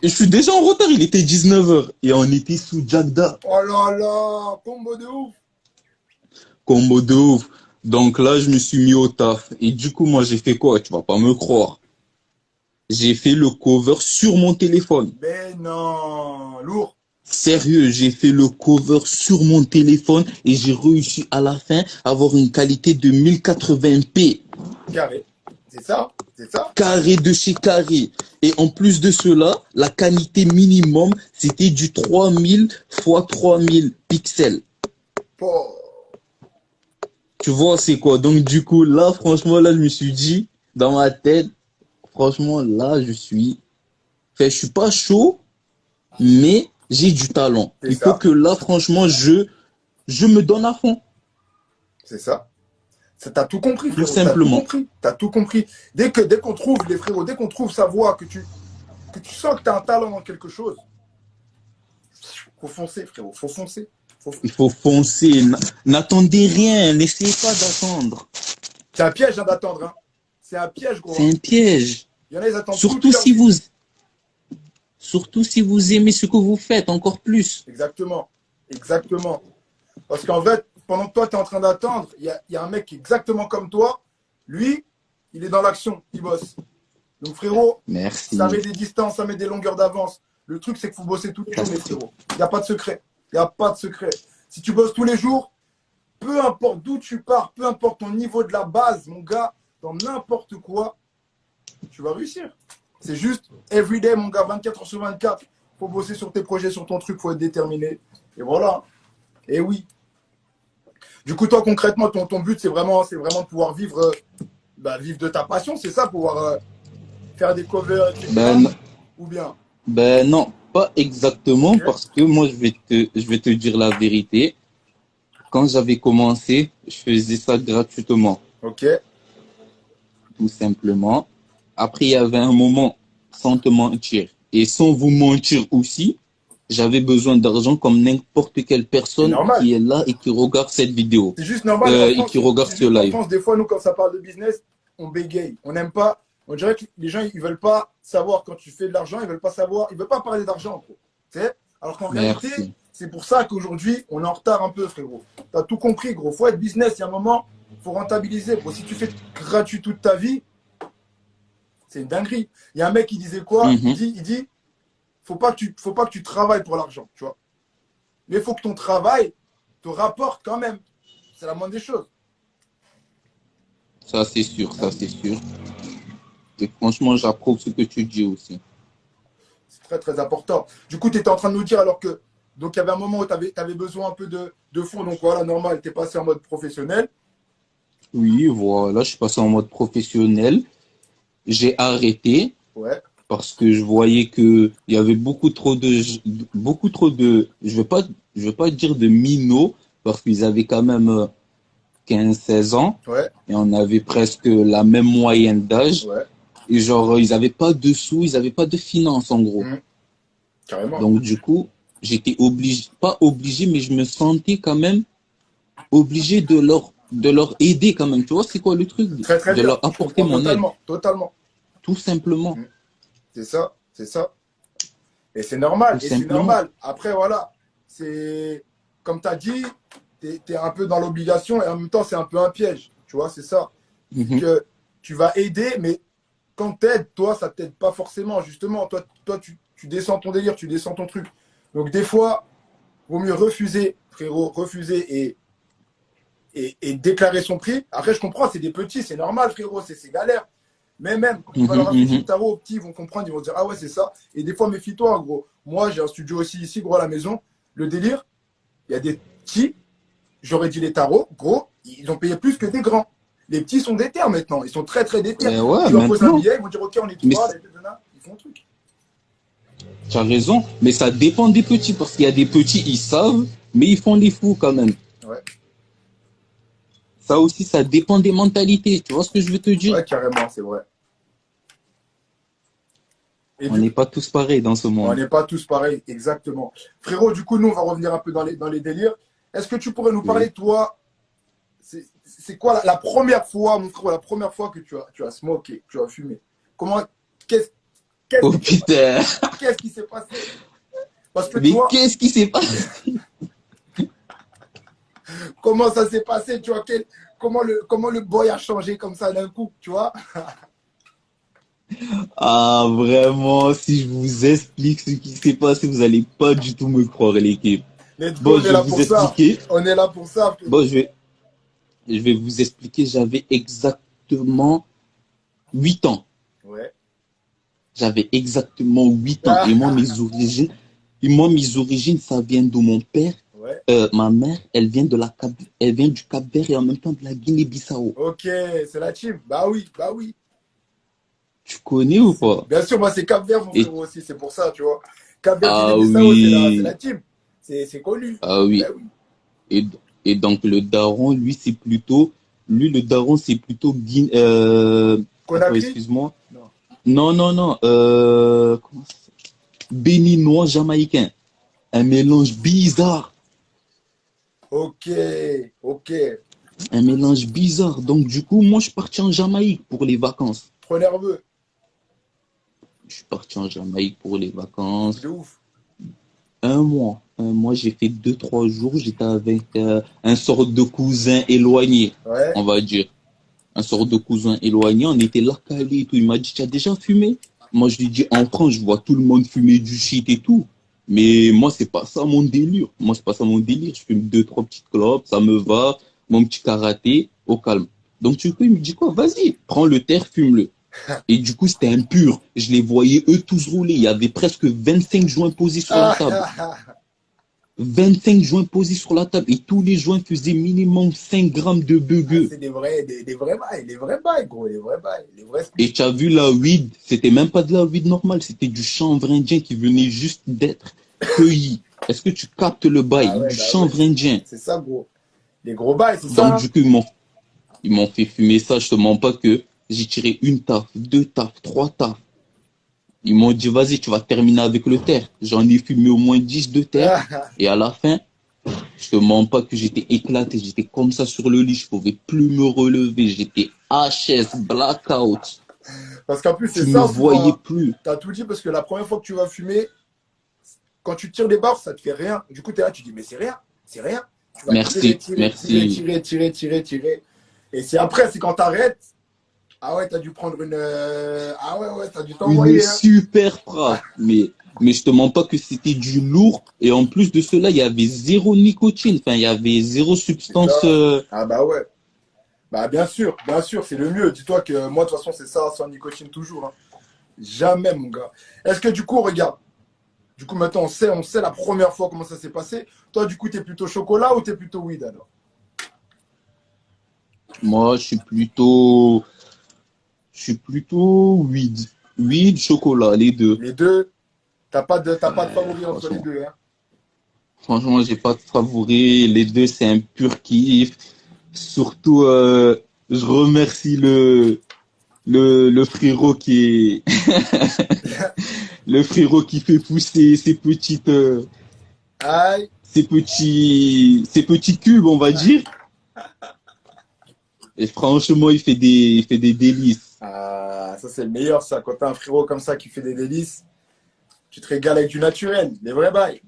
je suis déjà en retard, il était 19h. Et on était sous Jagda. Oh là là, combo de ouf. Combo de ouf. Donc là, je me suis mis au taf. Et du coup, moi, j'ai fait quoi? Tu vas pas me croire. J'ai fait le cover sur mon téléphone. Mais non, lourd. Sérieux, j'ai fait le cover sur mon téléphone et j'ai réussi à la fin à avoir une qualité de 1080p. Carré. C'est ça? C'est ça? Carré de chez carré. Et en plus de cela, la qualité minimum, c'était du 3000 x 3000 pixels. Oh. Tu vois, c'est quoi? Donc, du coup, là, franchement, là, je me suis dit, dans ma tête, franchement, là, enfin, je suis pas chaud, mais j'ai du talent. C'est Il faut ça? que là, franchement, je me donne à fond. C'est ça? T'as tout compris, Tout frérot. T'as tout simplement. compris. T'as tout compris. Dès qu'on trouve, les frérots, dès qu'on trouve sa voix, que tu sens que t'as un talent dans quelque chose, faut foncer, frérot. Faut foncer. Il faut foncer. N'attendez rien. N'essayez pas d'attendre. C'est un piège hein, d'attendre. Hein. C'est un piège, gros. C'est Hein. un piège. Il y en a, ils attendent toute Surtout leur si vie. vous, surtout si vous aimez ce que vous faites encore plus. Exactement. Exactement. Parce qu'en fait, pendant que toi, tu es en train d'attendre, il y a un mec qui est exactement comme toi. Lui, il est dans l'action, il bosse. Donc, frérot, Merci. ça met des distances, ça met des longueurs d'avance. Le truc, c'est qu'il faut bosser tous les jours, mes frérots. Il n'y a pas de secret. Il n'y a pas de secret. Si tu bosses tous les jours, peu importe d'où tu pars, peu importe ton niveau de la base, mon gars, dans n'importe quoi, tu vas réussir. C'est juste everyday, mon gars, 24 heures sur 24. Il faut bosser sur tes projets, sur ton truc, il faut être déterminé. Et voilà. Et oui. Du coup, toi, concrètement, ton but, c'est vraiment de pouvoir vivre, vivre de ta passion, c'est ça, pouvoir faire des covers, etc. Ben, Ou bien. ben non, pas exactement, Ok. parce que moi, je vais te dire la vérité. Quand j'avais commencé, je faisais ça gratuitement, Ok. tout simplement. Après, il y avait un moment, sans te mentir, Et sans vous mentir aussi, j'avais besoin d'argent comme n'importe quelle C'est personne normal. qui est là et qui regarde cette vidéo, C'est juste normal. En et France, qui regarde c'est ce juste qu'en live. France, des fois, nous, quand ça parle de business, on bégaye. On n'aime pas. On dirait que les gens, ils veulent pas savoir quand tu fais de l'argent, ils veulent pas savoir, ils veulent pas parler d'argent, gros. Tu sais. Alors qu'en réalité, Merci. c'est pour ça qu'aujourd'hui, on est en retard un peu, frérot. T'as tout compris, gros. Faut être business. Il y a un moment, faut rentabiliser. Gros, si tu fais gratuit toute ta vie, c'est une dinguerie. Il y a un mec qui disait quoi? Mhm. Il dit, faut pas que tu travailles pour l'argent, tu vois. Mais il faut que ton travail te rapporte quand même. C'est la moindre des choses. Ça, c'est sûr, ça, c'est sûr. Et franchement, j'approuve ce que tu dis aussi. C'est très, très important. Du coup, tu étais en train de nous dire alors que. Donc, il y avait un moment où tu avais besoin un peu de fonds. Donc, voilà, normal, tu es passé en mode professionnel. Oui, voilà, je suis passé en mode professionnel. J'ai arrêté Ouais, parce que je voyais que il y avait beaucoup trop de, je vais pas dire de minots parce qu'ils avaient quand même 15-16 ans ouais, et on avait presque la même moyenne d'âge. ouais. Et genre, ils avaient pas de sous, ils avaient pas de finances en gros. Mmh, carrément. Donc du coup, j'étais obligé, pas obligé, mais je me sentais quand même obligé de leur aider quand même. Tu vois, c'est quoi le truc? Très, très De bien. leur Je apporter comprends mon aide, totalement. Totalement. tout simplement. Mmh, c'est ça. C'est ça. Et c'est normal. Tout Et c'est simplement. normal. Après, voilà. C'est. Comme tu as dit, tu es un peu dans l'obligation et en même temps, c'est un peu un piège. Tu vois, c'est ça. C'est Mhm, que tu vas aider, mais quand t'aides, toi, ça t'aide pas forcément. Justement, toi tu descends ton délire, tu descends ton truc. Donc, des fois, vaut mieux refuser, frérot, refuser et déclarer son prix. Après, je comprends, c'est des petits, c'est normal, frérot, c'est galère. Mais même, quand tu vas leur mhm, afficher le mhm. tarot aux petits, ils vont comprendre, ils vont dire, ah ouais, c'est ça. Et des fois, méfie-toi, gros. Moi, j'ai un studio aussi ici, gros, à la maison. Le délire, il y a des petits, j'aurais dit les tarots, gros, ils ont payé plus que des grands. Les petits sont déter maintenant, ils sont très très déter. Ben ouais, Tu leur poses un maintenant. billet, ils vont dire ok, on est Mais trois, ils font un truc. tu as raison, mais ça dépend des petits parce qu'il y a des petits, ils savent, mais ils font les fous quand même. Ouais, Ça aussi, ça dépend des mentalités. Tu vois ce que je veux te dire? ouais, carrément, c'est vrai. Et On du n'est coup, pas tous pareils dans ce on monde. n'est pas tous pareils, exactement. Frérot, du coup, nous, on va revenir un peu dans les délires. Est-ce que tu pourrais nous parler, Oui. toi, c'est quoi la première fois, mon frérot, la première fois que tu as smoké, tu as fumé? Comment, qu'est-ce qu'est-ce Oh qui s'est passé? putain, Qu'est-ce qui s'est passé? Parce que mais toi, qu'est-ce qui s'est passé? comment ça s'est passé, tu vois, comment le boy a changé comme ça d'un coup, tu vois? Ah, vraiment, si je vous explique ce qui s'est passé, vous allez pas du tout me croire, l'équipe. Let's go, Bon, on est je vais là vous pour ça. expliquer. On est là pour ça, Bon, frérot. je vais vous expliquer. J'avais exactement 8 ans. Ouais. J'avais exactement 8 ans. Et moi, mes origines, ça vient de mon père. Ouais. Ma mère, elle vient du Cap-Vert et en même temps de la Guinée-Bissau. Ok, c'est la team. Bah oui, bah oui. Tu connais ou pas? Bien sûr, moi, c'est Cap-Vert, mon Et, frérot aussi, c'est pour ça, tu vois. Cap-Vert, ah Guinée-Bissau, c'est la oui, team. C'est connu. ah Ben oui. oui. Et, et donc le daron, le daron, c'est plutôt attends, Conakry? excuse-moi. Non. Non, non, non, comment ça s'appelle? Béninois jamaïcain. Un mélange bizarre. Ok, ok. Un mélange bizarre. Donc, du coup, moi, je suis parti en Jamaïque pour les vacances. Trop nerveux. Je suis parti en Jamaïque pour les Truc de vacances. ouf. Un mois. Un mois, j'ai fait 2, 3 jours. J'étais avec un sort de cousin éloigné, Ouais. on va dire. Un sort de cousin éloigné. On était là calé et tout. Il m'a dit, tu as déjà fumé? Moi, je lui ai dit, en France, je vois tout le monde fumer du shit et tout. Mais moi, c'est pas ça mon délire. Moi, c'est pas ça mon délire. Je fume 2, 3 petites clopes, ça me va. Mon petit karaté, au calme. Donc, du coup, il me dit quoi? Vas-y, prends le terre, fume-le. Et du coup, c'était impur. Je les voyais eux tous rouler. Il y avait presque 25 joints posés sur la Ah, table. ah, ah. 25 joints posés sur la table. Et tous les joints faisaient minimum 5 grammes de Ah, bugueux. c'est des vrais bails, gros, des vrais bails, des vrais Et spliffs. tu as vu la weed, c'était même pas de la weed normale, c'était du chanvre indien qui venait juste d'être cueilli. Est-ce que tu captes le bail? Du Bah ouais, chanvre indien. c'est ça, gros. Les gros bails, c'est ça, Donc, hein? du coup, ils m'ont fait fumer ça. Je te mens pas que j'ai tiré une taf, 2 tafs, 3 tafs. Ils m'ont dit, vas-y, tu vas terminer avec le terre. J'en ai fumé au moins 10 de terre. Et à la fin, je te mens pas que j'étais éclaté. J'étais comme ça sur le lit. Je pouvais plus me relever. J'étais HS, blackout. Parce qu'en plus, Tu c'est me ça, voyais souvent. plus. Tu as tout dit parce que la première fois que tu vas fumer, quand tu tires des barres, ça te fait rien. Du coup, tu es là, tu dis, mais c'est rien, c'est rien. Tu vas tirer, Merci, tirer, tirer, merci. tirer, tirer, tirer, tirer. Et c'est après, c'est quand tu arrêtes. Ah ouais, tu as dû prendre une. Ah ouais, ouais, tu as dû Une t'envoyer. Hein. super frappe. Mais je te mens pas que c'était du lourd. Et en plus de cela, il y avait zéro nicotine. Enfin, il y avait zéro C'est ça. substance. Ah bah ouais. Bah bien sûr, c'est le mieux. Dis-toi que moi, de toute façon, c'est ça, sans nicotine toujours. Hein. Jamais, mon gars. Est-ce que du coup, regarde. Du coup, maintenant, on sait la première fois comment ça s'est passé. Toi, du coup, tu es plutôt chocolat ou tu es plutôt weed alors? Moi, je suis plutôt weed. Weed, chocolat, les deux. Les deux, t'as pas de Ouais, favori entre les franchement. deux. Hein. Franchement, j'ai pas de favori. Les deux, c'est un pur kiff. Surtout, je remercie le frérot qui est, le frérot qui fait pousser Aïe. ses petits cubes, on va dire. Et franchement, il fait des délices. Ah, ça, c'est le meilleur, ça. Quand t'as un frérot comme ça qui fait des délices, tu te régales avec du naturel. Les vrais bails.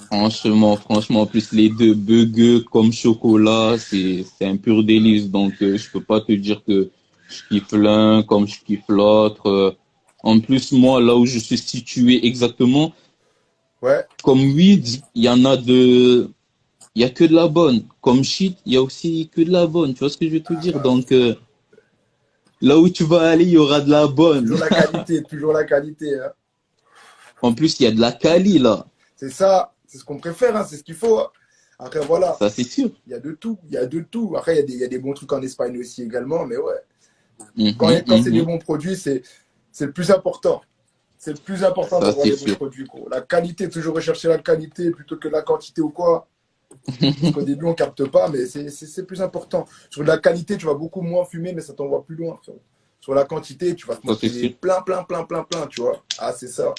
Franchement, en plus les deux buggeux comme chocolat, c'est un pur délice. Donc, je peux pas te dire que je kiffe l'un comme je kiffe l'autre. En plus, moi, là où je suis situé exactement, Ouais. comme weed, il y a que de la bonne. Comme shit, il y a aussi que de la bonne. Tu vois ce que je veux te Ah, dire? bah, Donc, là où tu vas aller, il y aura de la bonne. toujours la qualité, toujours la qualité. Hein. En plus, il y a de la quali, là. C'est ça, c'est ce qu'on préfère, hein, c'est ce qu'il faut. Hein. Après, voilà, Ça, c'est sûr. il y a de tout, il y a de tout. Après, il y a des bons trucs en Espagne aussi également, mais ouais. Mhm, Quand c'est des mhm. bons produits, c'est le plus important. C'est le plus important Ça, d'avoir c'est des bons sûr. produits, gros. La qualité, toujours rechercher la qualité plutôt que la quantité ou quoi. Parce qu'au début, on capte pas, mais c'est plus important. Sur la qualité, tu vas beaucoup moins fumer, mais ça t'envoie plus loin. Sur la quantité, tu vas te Ça, c'est sûr. monter plein, plein, plein, plein, plein, tu vois. Ah, c'est ça.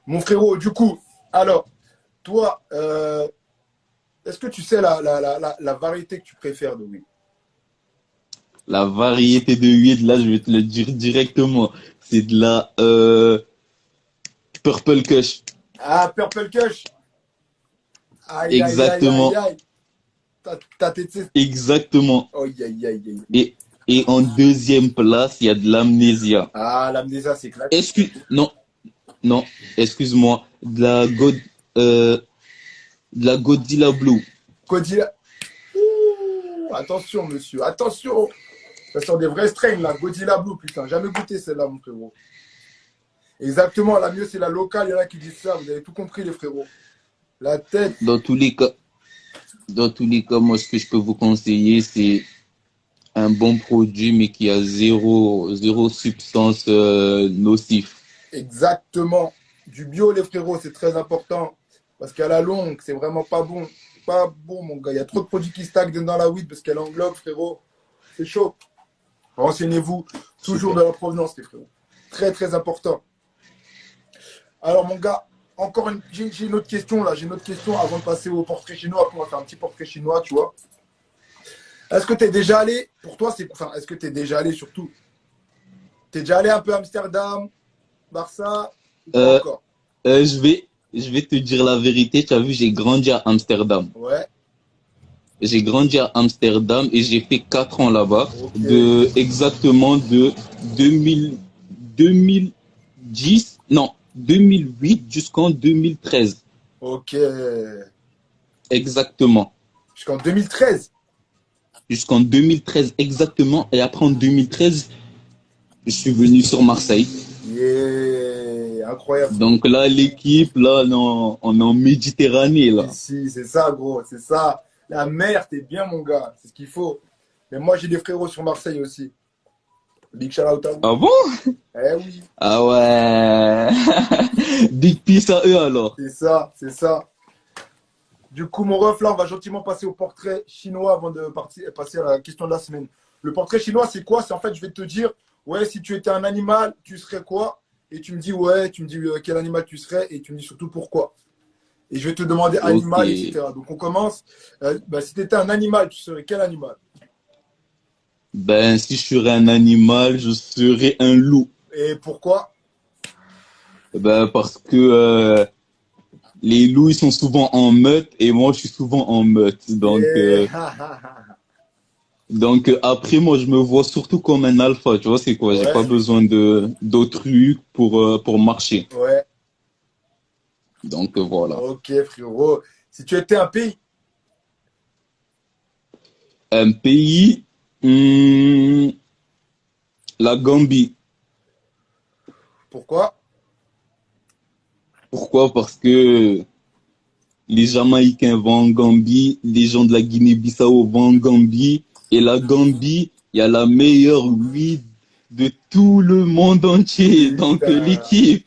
Mon frérot, du coup, alors, toi, est-ce que tu sais la variété que tu préfères de weed? La variété de weed, là, je vais te le dire directement. C'est de la Purple Kush. Ah, Purple Kush. Aïe, aïe, aïe, aïe, Exactement. aïe. T'as testé. Exactement. Aïe, aïe, aïe, aïe. Et, et en deuxième place, il y a de l'amnésia. Ah, l'amnésia, c'est classique. Non, non, excuse-moi. Euh, de la Godzilla Blue. Godzilla. Ouh, attention, monsieur, attention. Ça sort des vrais strains, là. Godzilla Blue, putain. Jamais goûté celle-là, mon frérot. Exactement, la mieux, c'est la locale. Il y en a qui disent ça. Vous avez tout compris, les frérots. La tête. Dans tous les cas, moi, ce que je peux vous conseiller, c'est un bon produit, mais qui a zéro substance nocif. Exactement. Du bio, les frérots, c'est très important. Parce qu'à la longue, c'est vraiment pas bon. Pas bon, mon gars. Il y a trop de produits qui stagnent dans la weed parce qu'elle englobe, frérot. C'est chaud. Renseignez-vous toujours Super. de la provenance, les frérots. Très, très important. Alors, mon gars, j'ai une autre question là. J'ai une autre question avant de passer au portrait chinois. Après, on va faire un petit portrait chinois, tu vois. Est-ce que tu es déjà allé, pour toi, est-ce que tu es déjà allé surtout? Tu es déjà allé un peu à Amsterdam, Barça, ou pas Euh, encore? je vais te dire la vérité. Tu as vu, j'ai grandi à Amsterdam. Ouais, J'ai grandi à Amsterdam et j'ai fait 4 ans là-bas, ok, exactement de 2000, 2010, non, 2008 jusqu'en 2013. ok. Exactement. Jusqu'en 2013. Jusqu'en 2013 exactement. Et après en 2013, je suis venu sur Marseille. Yeah, incroyable. Donc là, l'équipe, là, on est en Méditerranée, là. Ici, c'est ça, gros, c'est ça. La mer, t'es bien, mon gars, c'est ce qu'il faut. Mais moi, j'ai des frérots sur Marseille aussi. Big shout out à vous. Ah bon? Eh oui, Ah ouais. Big peace à eux alors. c'est ça, c'est ça. Du coup, mon ref, là, on va gentiment passer au portrait chinois avant de passer à la question de la semaine. Le portrait chinois, c'est quoi? C'est en fait, je vais te dire, ouais, si tu étais un animal, tu serais quoi? et tu me dis ouais, tu me dis quel animal tu serais et tu me dis surtout pourquoi. Et je vais te demander Ok. animal, etc. Donc on commence. Si tu étais un animal, tu serais quel animal? Ben, si je serais un animal, je serais un loup. Et pourquoi? Ben, parce que les loups, ils sont souvent en meute et moi, je suis souvent en meute. Yeah. Après, moi, je me vois surtout comme un alpha. Tu vois, c'est quoi? J'ai Ouais, pas besoin de d'autrui pour marcher. ouais. Voilà. Ok, frérot. Si tu étais un pays, Un pays, hmm, la Gambie. pourquoi? Pourquoi? Parce que les Jamaïcains vont en Gambie, les gens de la Guinée-Bissau vont en Gambie, et la Gambie, il y a la meilleure weed de tout le monde entier. Putain. L'équipe,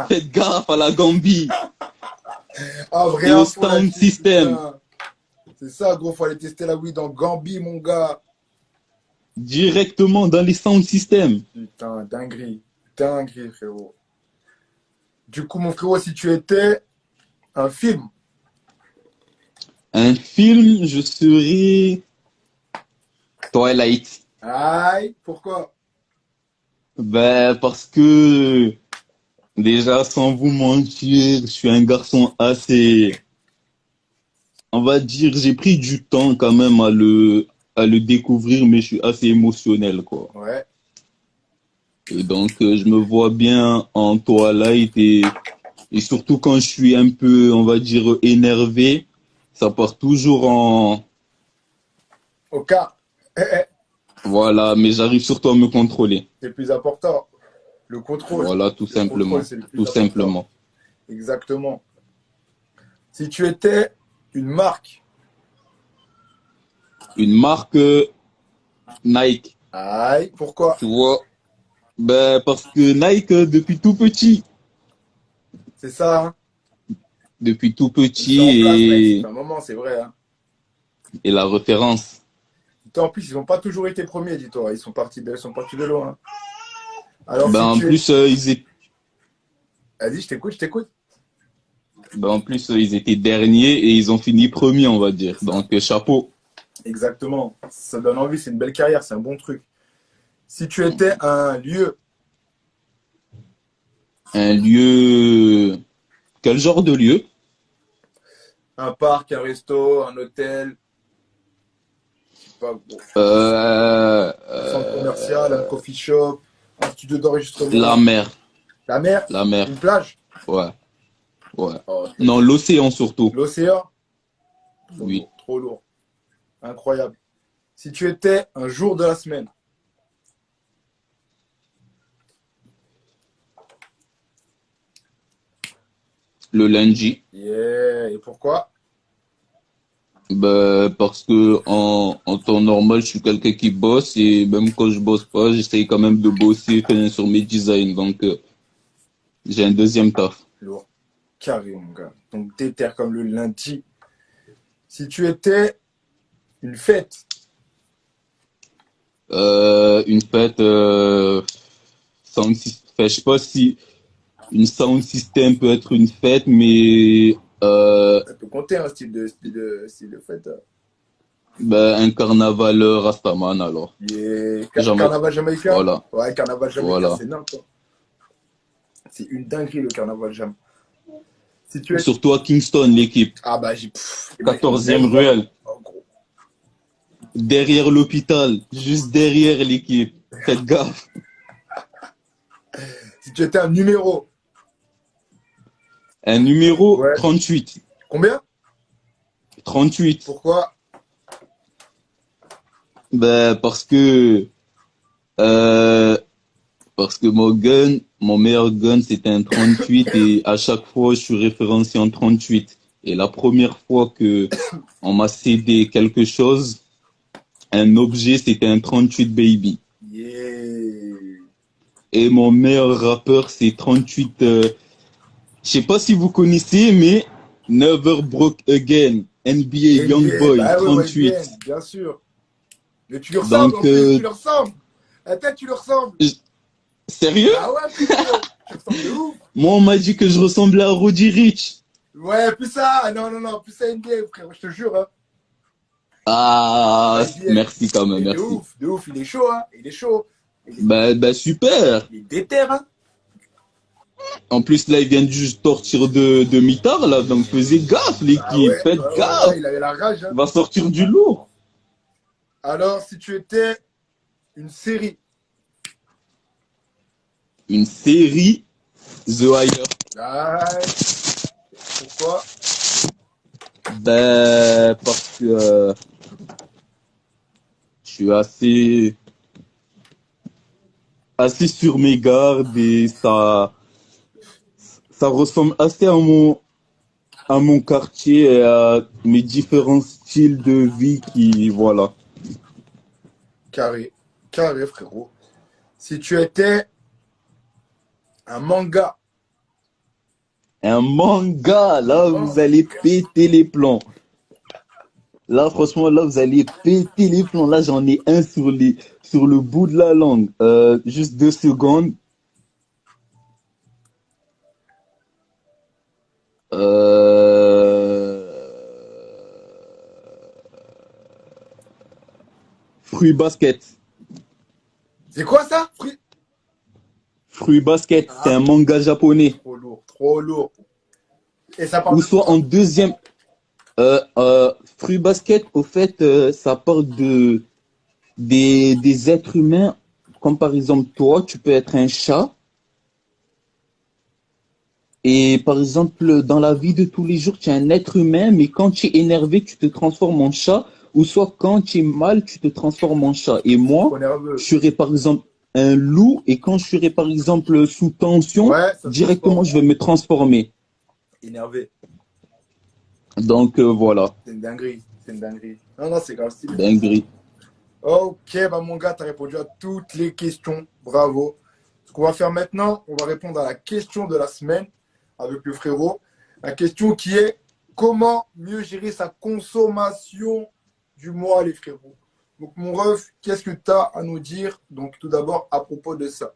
faites gaffe à la Gambie Ah, vrai et au info sound là-dessus, system. putain. C'est ça, gros, faut aller tester la weed en Gambie, mon gars. Directement dans les sound systems. Putain, dinguerie. Dinguerie, frérot. Du coup, mon frérot, si tu étais un film, Un film, je serais Twilight. aïe, pourquoi? Ben, parce que déjà, sans vous mentir, je suis un garçon assez, on va dire, j'ai pris du temps quand même à le découvrir, mais je suis assez émotionnel, quoi. Ouais. Et je me vois bien en Twilight et surtout quand je suis un peu, on va dire, énervé, ça part toujours en, Au cas, voilà, mais j'arrive surtout à me contrôler. c'est le plus important. Le contrôle. Voilà, tout Le contrôle, simplement. c'est le plus Tout important. simplement. Exactement. Si tu étais une marque, Une marque Nike, aïe, pourquoi? tu vois. Ben, parce que Nike, depuis tout petit, C'est ça, hein? depuis tout Ils sont en place, Nike. Ça petit fait un moment, c'est vrai, hein? et la référence. En plus, ils n'ont pas toujours été premiers, dis-toi. Ils sont partis de loin, hein. Alors, Ben, si en tu es. plus, Vas-y, je t'écoute, je t'écoute. ils étaient derniers et ils ont fini premiers, on va dire. Chapeau. Exactement. Ça donne envie, c'est une belle carrière, c'est un bon truc. Si tu étais un lieu, Un lieu, quel genre de lieu? un parc, un resto, un hôtel, je sais pas, bon, Euh, un centre commercial, un coffee shop, un studio la d'enregistrement, mer. la mer, La mer. une plage, Ouais, ouais. oh, Non, l'océan surtout. l'océan, trop Oui. lourd, trop lourd, incroyable. Si tu étais un jour de la semaine, Le lundi. yeah, et pourquoi? Ben, parce que en temps normal, je suis quelqu'un qui bosse et même quand je bosse pas, j'essaye quand même de bosser sur mes designs. J'ai un deuxième taf. Lourd, carré, mon gars. Donc, déter comme le lundi. Si tu étais une fête, Une fête, enfin, je sais pas si une sound system peut être une fête, mais ça peut compter un style de fête, hein. ben, un carnaval Rastaman alors. Yeah. Jamais. Carnaval jamaïcain? Voilà, Ouais, carnaval jamaïcain, voilà. c'est n'importe. C'est une dinguerie le carnaval jam. Si tu es. Surtout à Kingston, l'équipe. Ah bah j'ai. Eh ben, 14e ruelle. en gros. Derrière l'hôpital. Juste derrière l'équipe. Faites gaffe. Si tu étais un numéro. Un numéro Ouais. 38. Combien? 38. Pourquoi? Ben, euh, parce que mon meilleur gun, c'était un 38 et à chaque fois, je suis référencé en 38. Et la première fois que on m'a cédé quelque chose, un objet, c'était un 38 baby. Yeah. Et mon meilleur rappeur, c'est 38. Je sais pas si vous connaissez, mais Never Broke Again, NBA NBA, Youngboy, bah ouais, 38. NBA, bien sûr. Mais tu lui ressembles en plus, tu lui ressembles. La tête, tu lui ressembles. Sérieux? Ah ouais, frérot, tu ressembles de ouf. Moi, on m'a dit que je ressemblais à Roddy Rich. Ouais, plus ça, non, non, non, plus ça NBA, frérot, je te jure, hein. Ah, Ah, NBA, merci quand même, mais merci. de ouf, il est chaud, hein, il est chaud. Bah, super. Il est déter, hein. En plus, là, ils viennent juste sortir de mitard, là. Donc, faisez gaffe, l'équipe. Faites gaffe. Il avait la rage, hein. Il va sortir du lourd. Alors, si tu étais une série, Une série The Wire. ouais, pourquoi? Ben, parce que je suis assez sur mes gardes et ça ressemble assez à mon quartier et à mes différents styles de vie qui, voilà. Carré, carré, frérot. Si tu étais un manga, Un manga, là, vous allez péter les plombs. Là, franchement, là, vous allez péter les plombs. Là, j'en ai un sur le bout de la langue. Juste 2 secondes. Euh... Fruit Basket. c'est quoi ça? Fruit Basket, c'est Ah, un manga japonais. trop lourd, trop lourd. Et ça parle Ou de soit quoi? en deuxième. Fruit Basket, au fait, ça parle des êtres humains. Comme par exemple, toi, tu peux être un chat. Et par exemple, dans la vie de tous les jours, tu es un être humain, mais quand tu es énervé, tu te transformes en chat. Ou soit quand tu es mal, tu te transformes en chat. Et moi, Trop je nerveux. serais par exemple un loup. Et quand je serais par exemple sous tension, Ouais, ça se directement, transforme. je vais me transformer. Énervé. Donc voilà, C'est une dinguerie. C'est une dinguerie. Non, non, c'est grave stylé. dinguerie. Ok, bah mon gars, t'as répondu à toutes les questions. Bravo. Ce qu'on va faire maintenant, on va répondre à la question de la semaine avec le frérot. La question qui est comment mieux gérer sa consommation du mois, les frérots. Donc, mon ref, qu'est-ce que tu as à nous dire? Donc, tout d'abord, à propos de ça.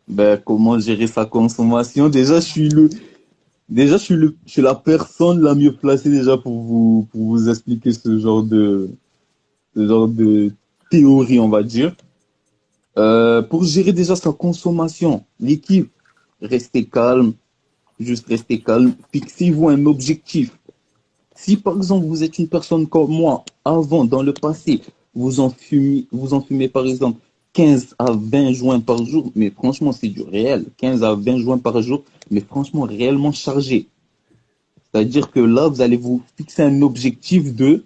Ben, comment gérer sa consommation? Je suis la personne la mieux placée déjà pour vous expliquer ce genre de théorie, on va dire. Pour gérer déjà sa consommation, l'équipe, restez calme, juste restez calme, fixez-vous un objectif. Si par exemple vous êtes une personne comme moi, avant, dans le passé, vous en fumez par exemple 15 à 20 joints par jour, mais franchement c'est du réel, 15 à 20 joints par jour, mais franchement réellement chargé. C'est-à-dire que là, vous allez vous fixer un objectif de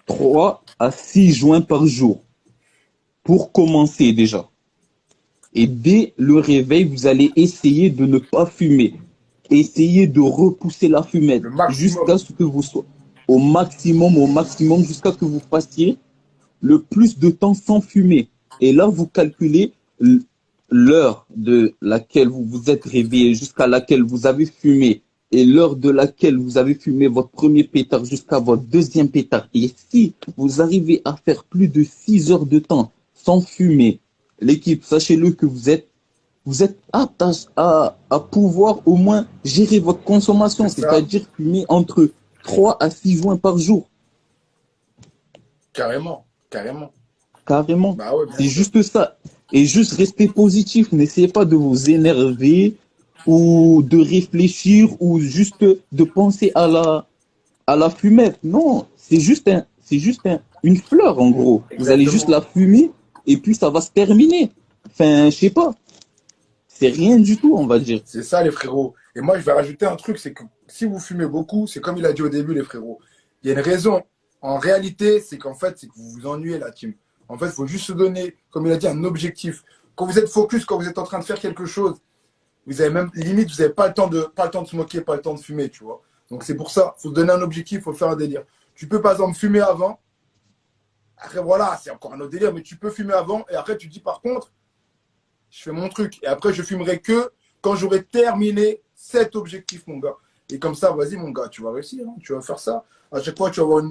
3 à 6 joints par jour pour commencer déjà. Et dès le réveil, vous allez essayer de ne pas fumer. Essayez de repousser la fumette Le maximum. jusqu'à ce que vous soyez au maximum, jusqu'à que vous fassiez le plus de temps sans fumer. Et là, vous calculez l'heure de laquelle vous vous êtes réveillé jusqu'à laquelle vous avez fumé et l'heure de laquelle vous avez fumé votre premier pétard jusqu'à votre deuxième pétard. Et si vous arrivez à faire plus de 6 heures de temps sans fumer, l'équipe, sachez-le que vous êtes apte à pouvoir au moins gérer votre consommation, C'est ça. c'est-à-dire fumer entre 3 à 6 joints par jour. Carrément. Carrément. Carrément. Bah ouais, bien C'est sûr. juste ça. Et juste rester positif. N'essayez pas de vous énerver ou de réfléchir ou juste de penser à la fumette. Non, une fleur en gros. Vous allez juste Exactement. la fumer et puis ça va se terminer. Enfin, je sais pas. C'est rien du tout, on va dire. C'est ça, les frérots. Et moi, je vais rajouter un truc, c'est que si vous fumez beaucoup, c'est comme il a dit au début, les frérots. Il y a une raison. En réalité, c'est qu'en fait, c'est que vous vous ennuyez, la team. En fait, il faut juste se donner, comme il a dit, un objectif. Quand vous êtes focus, quand vous êtes en train de faire quelque chose, vous avez même, limite, vous n'avez pas le temps de se moquer, pas le temps de fumer, tu vois. Donc, c'est pour ça, il faut se donner un objectif, il faut faire un délire. Tu peux, par exemple, fumer avant. Après, voilà, c'est encore un autre délire, mais tu peux fumer avant. Et après, tu dis, par contre, je fais mon truc. Et après, je fumerai que quand j'aurai terminé cet objectif, mon gars. Et comme ça, vas-y, mon gars, tu vas réussir. Hein, tu vas faire ça. À chaque fois, tu vas avoir une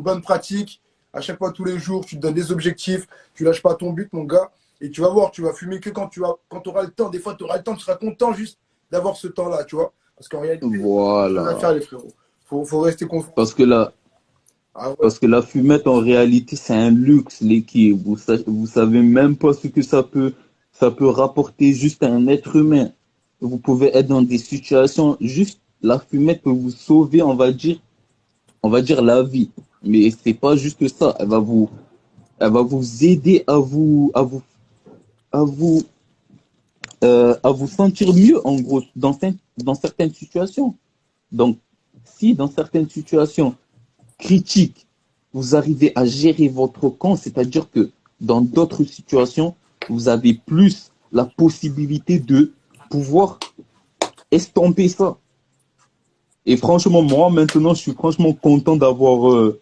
bonne pratique. À chaque fois, tous les jours, tu te donnes des objectifs. Tu lâches pas ton but, mon gars. Et tu vas voir, tu vas fumer que quand tu auras le temps. Des fois, tu auras le temps, tu seras content juste d'avoir ce temps-là, tu vois. Parce qu'en réalité, il y a des choses à faire, Voilà. les frérots. Faut rester confiant. Parce que la, Ah ouais, parce que la fumette, en réalité, c'est un luxe, l'équipe. Vous savez même pas ce que ça peut rapporter juste à un être humain. Vous pouvez être dans des situations, juste la fumette peut vous sauver, on va dire la vie. Mais c'est pas juste ça. Elle va vous aider à vous sentir mieux, en gros, dans certaines situations. Donc, si dans certaines situations critiques, vous arrivez à gérer votre camp, c'est-à-dire que dans d'autres situations, vous avez plus la possibilité de pouvoir estomper ça. Et franchement, moi, maintenant, je suis franchement content d'avoir,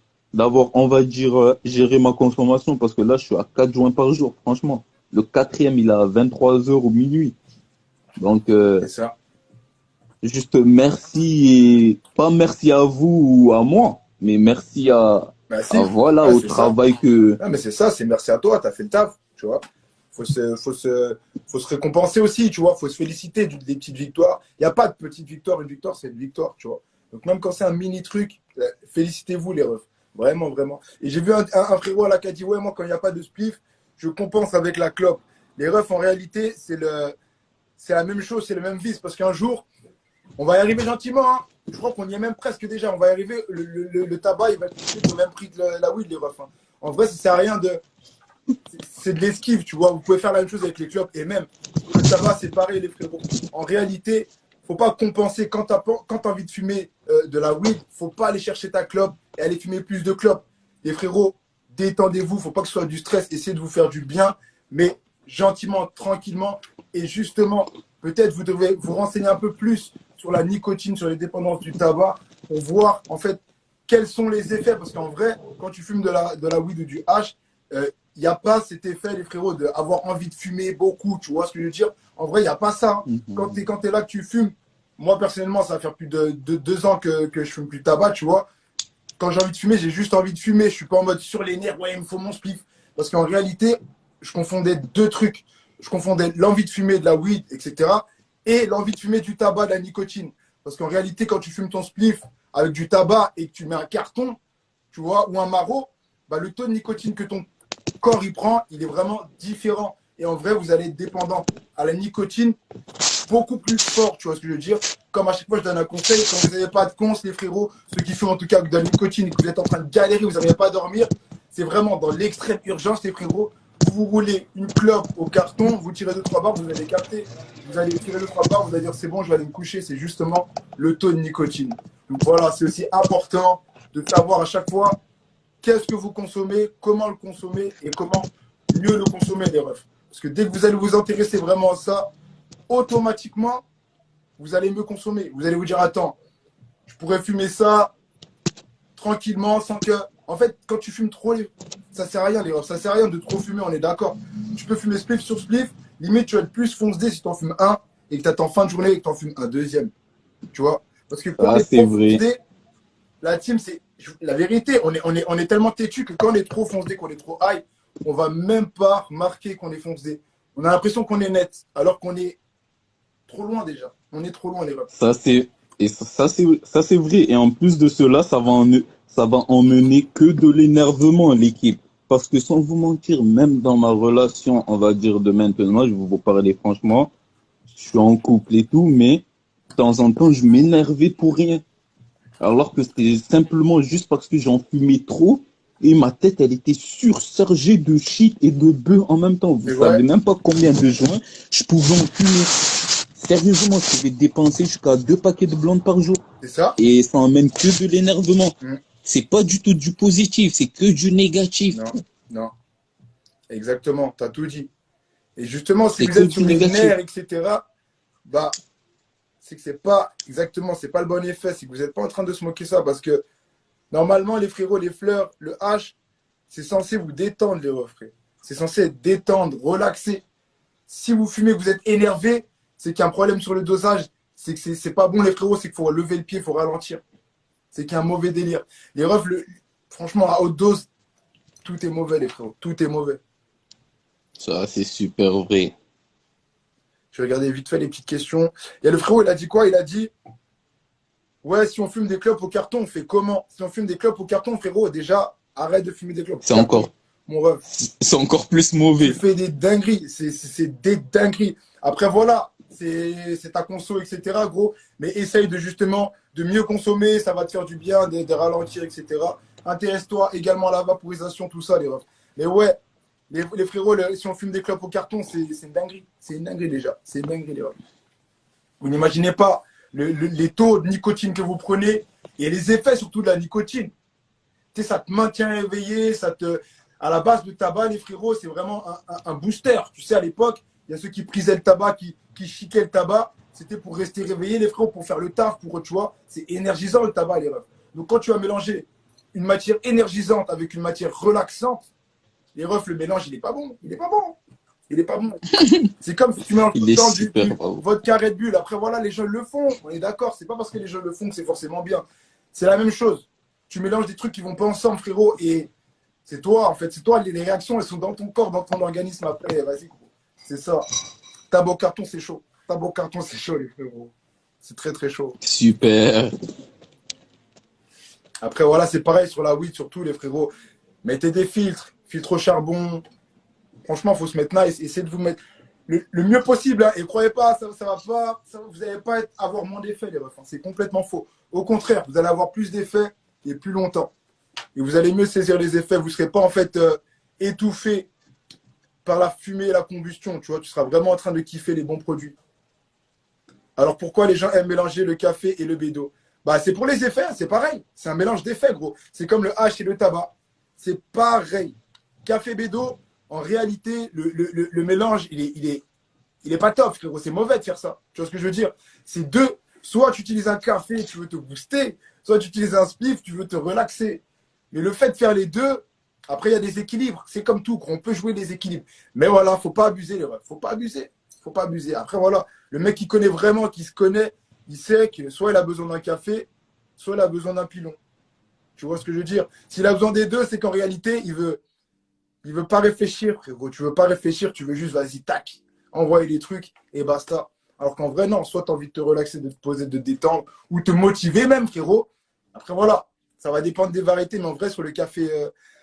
on va dire, géré ma consommation parce que là, je suis à 4 joints par jour, franchement. Le quatrième, il est à 23 heures au minuit. Donc, c'est ça. juste merci et pas merci à vous ou à moi, mais merci Bah à si, voilà, ouais, au c'est ça. travail que. Ah, mais c'est ça, c'est merci à toi, t'as fait le taf, tu vois. Faut se récompenser aussi, tu vois. Faut se féliciter des petites victoires. Il n'y a pas de petite victoire. Une victoire, c'est une victoire, tu vois. Donc même quand c'est un mini truc, félicitez-vous les refs. Vraiment, vraiment. Et j'ai vu un frérot là qui a dit, ouais, moi quand il n'y a pas de spliff, je compense avec la clope. Les refs, en réalité, c'est la même chose, c'est le même vice. Parce qu'un jour, on va y arriver gentiment, hein. Je crois qu'on y est même presque déjà. On va y arriver. Le tabac, il va coûter au même prix que la weed, les refs, hein. En vrai, ça sert à rien de. C'est de l'esquive, tu vois. Vous pouvez faire la même chose avec les clubs. Et même, le tabac, c'est pareil, les frérots. En réalité, faut pas compenser. Quand tu as envie de fumer de la weed, faut pas aller chercher ta clope et aller fumer plus de clopes. Les frérots, détendez-vous. Faut pas que ce soit du stress. Essayez de vous faire du bien, mais gentiment, tranquillement. Et justement, peut-être vous devez vous renseigner un peu plus sur la nicotine, sur les dépendances du tabac, pour voir en fait quels sont les effets. Parce qu'en vrai, quand tu fumes de la weed ou du hash, il n'y a pas cet effet, les frérots, d'avoir envie de fumer beaucoup. Tu vois ce que je veux dire? En vrai, il n'y a pas ça, hein. Quand tu es là que tu fumes, moi personnellement, ça va faire plus de 2 ans que je fume plus de tabac, tu vois. Quand j'ai envie de fumer, j'ai juste envie de fumer. Je suis pas en mode sur les nerfs, ouais, il me faut mon spliff. Parce qu'en réalité, je confondais deux trucs. Je confondais l'envie de fumer de la weed, etc. et l'envie de fumer du tabac, de la nicotine. Parce qu'en réalité, quand tu fumes ton spliff avec du tabac et que tu mets un carton, tu vois, ou un marrot, bah, le taux de nicotine que ton corps il prend, il est vraiment différent. Et en vrai, vous allez être dépendant à la nicotine beaucoup plus fort, tu vois ce que je veux dire. Comme à chaque fois, je donne un conseil, quand vous n'avez pas de cons, les frérots, ceux qui fument en tout cas de la nicotine et que vous êtes en train de galérer, vous n'arrivez pas à dormir, c'est vraiment dans l'extrême urgence, les frérots. Vous roulez une clope au carton, vous tirez 2-3 barres, vous allez capter. Vous allez tirer 2-3 barres, vous allez dire c'est bon, je vais aller me coucher. C'est justement le taux de nicotine. Donc voilà, c'est aussi important de savoir à chaque fois qu'est-ce que vous consommez, comment le consommer et comment mieux le consommer, les refs. Parce que dès que vous allez vous intéresser vraiment à ça, automatiquement, vous allez mieux consommer. Vous allez vous dire, attends, je pourrais fumer ça tranquillement sans que... En fait, quand tu fumes trop, ça sert à rien, les refs. Ça sert à rien de trop fumer, on est d'accord. Tu peux fumer spliff sur spliff, limite, tu vas être plus foncé si tu en fumes un et que tu attends fin de journée et que tu en fumes un deuxième. Tu vois? Parce que quand on Ah, est c'est trop vrai. foncé, la team, c'est la vérité. On est tellement têtu que quand on est trop foncé, qu'on est trop high, on va même pas remarquer qu'on est foncé. On a l'impression qu'on est net, alors qu'on est trop loin déjà. On est trop loin, les refs. Ça, c'est, et ça, c'est vrai. Et en plus de cela, ça va emmener que de l'énervement, l'équipe. Parce que sans vous mentir, même dans ma relation, on va dire de maintenant, je vais vous parler franchement, je suis en couple et tout, mais de temps en temps, je m'énervais pour rien. Alors que c'était simplement juste parce que j'en fumais trop et ma tête, elle était surchargée de shit et de bœufs en même temps. Vous Mais savez ouais, même pas combien de joints je pouvais en fumer. Sérieusement, je pouvais dépenser jusqu'à 2 paquets de blondes par jour. c'est ça. Et ça emmène que de l'énervement. Mm. C'est pas du tout du positif, c'est que du négatif. Non, non, exactement, tu as tout dit. Et justement, si C'est vous que êtes sur du les négatif. nerfs, etc., bah, c'est que c'est pas exactement, c'est pas le bon effet. C'est que vous n'êtes pas en train de se moquer ça parce que normalement, les frérots, les fleurs, le H, c'est censé vous détendre, les refs, frère. C'est censé être détendre, relaxer. Si vous fumez, que vous êtes énervé, c'est qu'il y a un problème sur le dosage. C'est que c'est pas bon, les frérots, c'est qu'il faut lever le pied, il faut ralentir. C'est qu'il y a un mauvais délire. Les refs, franchement, à haute dose, tout est mauvais, les frérots. Tout est mauvais. Ça, c'est super vrai. Je vais regarder vite fait les petites questions. Il y a le frérot, il a dit quoi? Il a dit, ouais, si on fume des clopes au carton, on fait comment? Si on fume des clopes au carton, frérot, déjà, arrête de fumer des clopes au C'est carton. encore, Mon ref, c'est encore plus tu mauvais. fais des dingueries. C'est des dingueries. Après, voilà, c'est ta conso, etc., gros. Mais essaye de justement de mieux consommer. Ça va te faire du bien, de ralentir, etc. Intéresse-toi également à la vaporisation, tout ça, les refs. Mais ouais, les frérots, si on fume des clopes au carton, c'est une dinguerie. C'est une dinguerie déjà. C'est une dinguerie, les refs. Vous n'imaginez pas les taux de nicotine que vous prenez et les effets surtout de la nicotine. Tu sais, ça te maintient éveillé, ça te. À la base, le tabac, les frérots, c'est vraiment un booster. Tu sais, à l'époque, il y a ceux qui prisaient le tabac, qui chiquaient le tabac. C'était pour rester réveillé, les frérots, pour faire le taf, pour, tu vois. C'est énergisant, le tabac, les refs. Donc, quand tu vas mélanger une matière énergisante avec une matière relaxante, les refs, le mélange, il n'est pas bon. Il n'est pas bon. Il n'est pas bon. C'est comme si tu mélanges tout Il le est temps super bravo. vodka Red Bull. Après, voilà, les gens le font. On est d'accord. C'est pas parce que les gens le font que c'est forcément bien. C'est la même chose. Tu mélanges des trucs qui vont pas ensemble, frérot. Et c'est toi, en fait. C'est toi, les réactions, elles sont dans ton corps, dans ton organisme. Après, vas-y, gros. C'est ça. Tabac au carton, c'est chaud. Tabac au carton, c'est chaud, les frérots. C'est très, très chaud. Super. Après, voilà, c'est pareil sur la weed, surtout, les frérots. Mettez des filtres. Filtre au charbon. Franchement, il faut se mettre nice. Essayez de vous mettre le mieux possible. Hein. Et croyez pas, ça va pas, vous n'allez pas avoir moins d'effets, les refs. Hein. C'est complètement faux. Au contraire, vous allez avoir plus d'effets et plus longtemps. Et vous allez mieux saisir les effets. Vous ne serez pas en fait étouffé par la fumée et la combustion. Tu vois, tu seras vraiment en train de kiffer les bons produits. Alors pourquoi les gens aiment mélanger le café et le bédo? Bah, c'est pour les effets, hein, c'est pareil. C'est un mélange d'effets, gros. C'est comme le hash et le tabac. C'est pareil. Café bédo, en réalité, le mélange, il est pas top, frérot. C'est mauvais de faire ça. Tu vois ce que je veux dire? C'est deux. Soit tu utilises un café, tu veux te booster, soit tu utilises un spliff, tu veux te relaxer. Mais le fait de faire les deux, après, il y a des équilibres. C'est comme tout, on peut jouer des équilibres. Mais voilà, faut pas abuser, les refs. Faut pas abuser. Faut pas abuser. Après, voilà, le mec qui connaît vraiment, qui se connaît, il sait que soit il a besoin d'un café, soit il a besoin d'un pilon. Tu vois ce que je veux dire? S'il a besoin des deux, c'est qu'en réalité, il veut pas réfléchir, frérot. Tu veux pas réfléchir, tu veux juste, vas-y, tac, envoyer les trucs et basta. Alors qu'en vrai, non, soit tu as envie de te relaxer, de te poser, de te détendre, ou te motiver même, frérot. Après, voilà, ça va dépendre des variétés, mais en vrai, sur le café,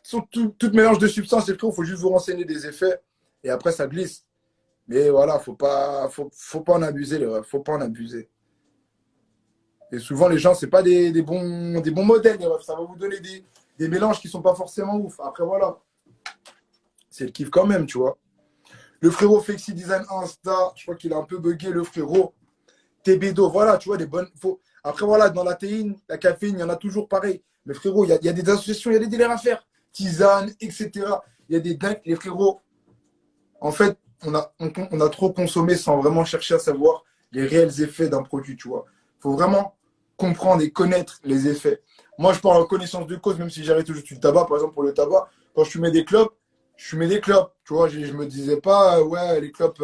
sur tout mélange de substances, il faut juste vous renseigner des effets, et après, ça glisse. Mais voilà, faut pas en abuser, faut pas en abuser. Et souvent, les gens, c'est pas des bons modèles, les refs. Ça va vous donner des mélanges qui sont pas forcément ouf. Après, voilà, c'est le kiff quand même, tu vois. Le frérot Flexi Design Insta, je crois qu'il a un peu bugué, le frérot. TBDO, voilà, tu vois, des bonnes. Après, voilà, dans la théine, la caféine, il y en a toujours pareil. Mais frérot, il y a des associations, il y a des délires à faire. Tisane, etc. Il y a des dingues, les frérots. En fait, on a trop consommé sans vraiment chercher à savoir les réels effets d'un produit, tu vois. Il faut vraiment comprendre et connaître les effets. Moi, je parle en connaissance de cause, même si j'arrête toujours du tabac, par exemple, pour le tabac, quand je fumais des clopes, tu vois, je me disais pas, ouais, les clopes,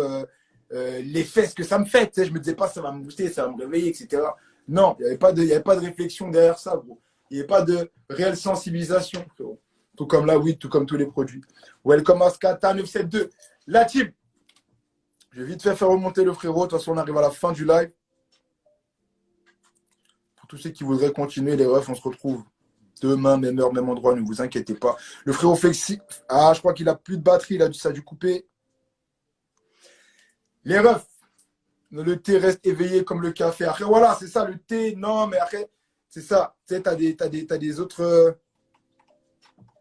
l'effet, ce que ça me fait, tu sais, je me disais pas, ça va me booster, ça va me réveiller, etc. Non, il n'y avait pas de réflexion derrière ça, gros. Il n'y avait pas de réelle sensibilisation, frérot. Tout comme la weed, tout comme tous les produits. Welcome à Skata 972. La team, je vais vite faire remonter le frérot. De toute façon, on arrive à la fin du live. Pour tous ceux qui voudraient continuer, les refs, on se retrouve demain, même heure, même endroit, ne vous inquiétez pas. Le frérot Flexi, je crois qu'il a plus de batterie, ça a dû couper. Les refs, le thé reste éveillé comme le café. Après, voilà, c'est ça, le thé, non, mais après, c'est ça. Tu sais, t'as des autres,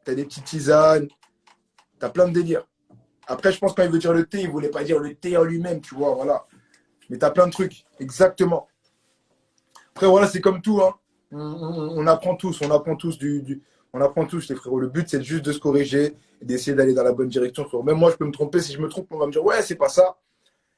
t'as des petites tisanes, t'as plein de délires. Après, je pense quand il veut dire le thé, il ne voulait pas dire le thé en lui-même, tu vois, voilà. Mais t'as plein de trucs, exactement. Après, voilà, c'est comme tout, hein. On apprend tous, on apprend tous on apprend tous, les frérots. Le but, c'est juste de se corriger et d'essayer d'aller dans la bonne direction. Même moi, je peux me tromper. Si je me trompe, on va me dire, ouais, c'est pas ça.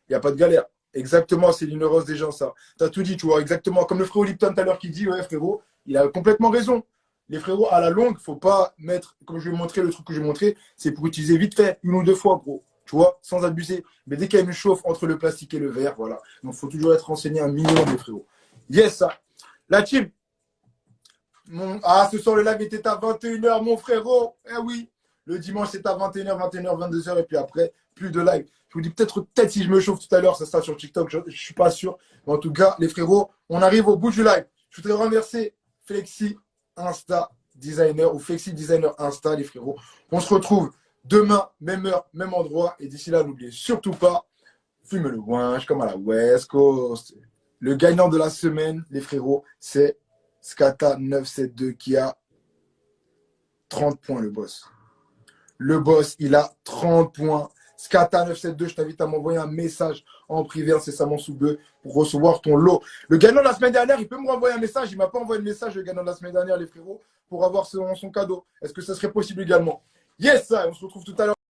Il n'y a pas de galère. Exactement, c'est l'ignorance des gens, ça. Tu as tout dit, tu vois, exactement. Comme le frérot Lipton tout à l'heure qui dit, ouais, frérot, il a complètement raison. Les frérots, à la longue, il ne faut pas mettre, comme je vais montrer, le truc que j'ai montré, c'est pour utiliser vite fait, une ou deux fois, gros. Tu vois, sans abuser. Mais dès qu'il y a une chauffe entre le plastique et le verre, voilà. Donc, il faut toujours être renseigné un minimum, les frérots. Yes, ça. La team. Ce soir, le live était à 21h, mon frérot. Eh oui. Le dimanche, c'est à 21h, 22h. Et puis après, plus de live. Je vous dis peut-être si je me chauffe tout à l'heure, ça sera sur TikTok, je ne suis pas sûr. Mais en tout cas, les frérots, on arrive au bout du live. Je voudrais remercier Flexi Insta Designer ou Flexi Designer Insta, les frérots. On se retrouve demain, même heure, même endroit. Et d'ici là, n'oubliez surtout pas, fumez le ouinge comme à la West Coast. Le gagnant de la semaine, les frérots, c'est Skata972 qui a 30 points, le boss. Le boss, il a 30 points. Skata972, je t'invite à m'envoyer un message en privé incessamment sous peu pour recevoir ton lot. Le gagnant de la semaine dernière, il peut me renvoyer un message. Il ne m'a pas envoyé de message, le gagnant de la semaine dernière, les frérots, pour avoir son cadeau. Est-ce que ça serait possible également? Yes, ça, on se retrouve tout à l'heure.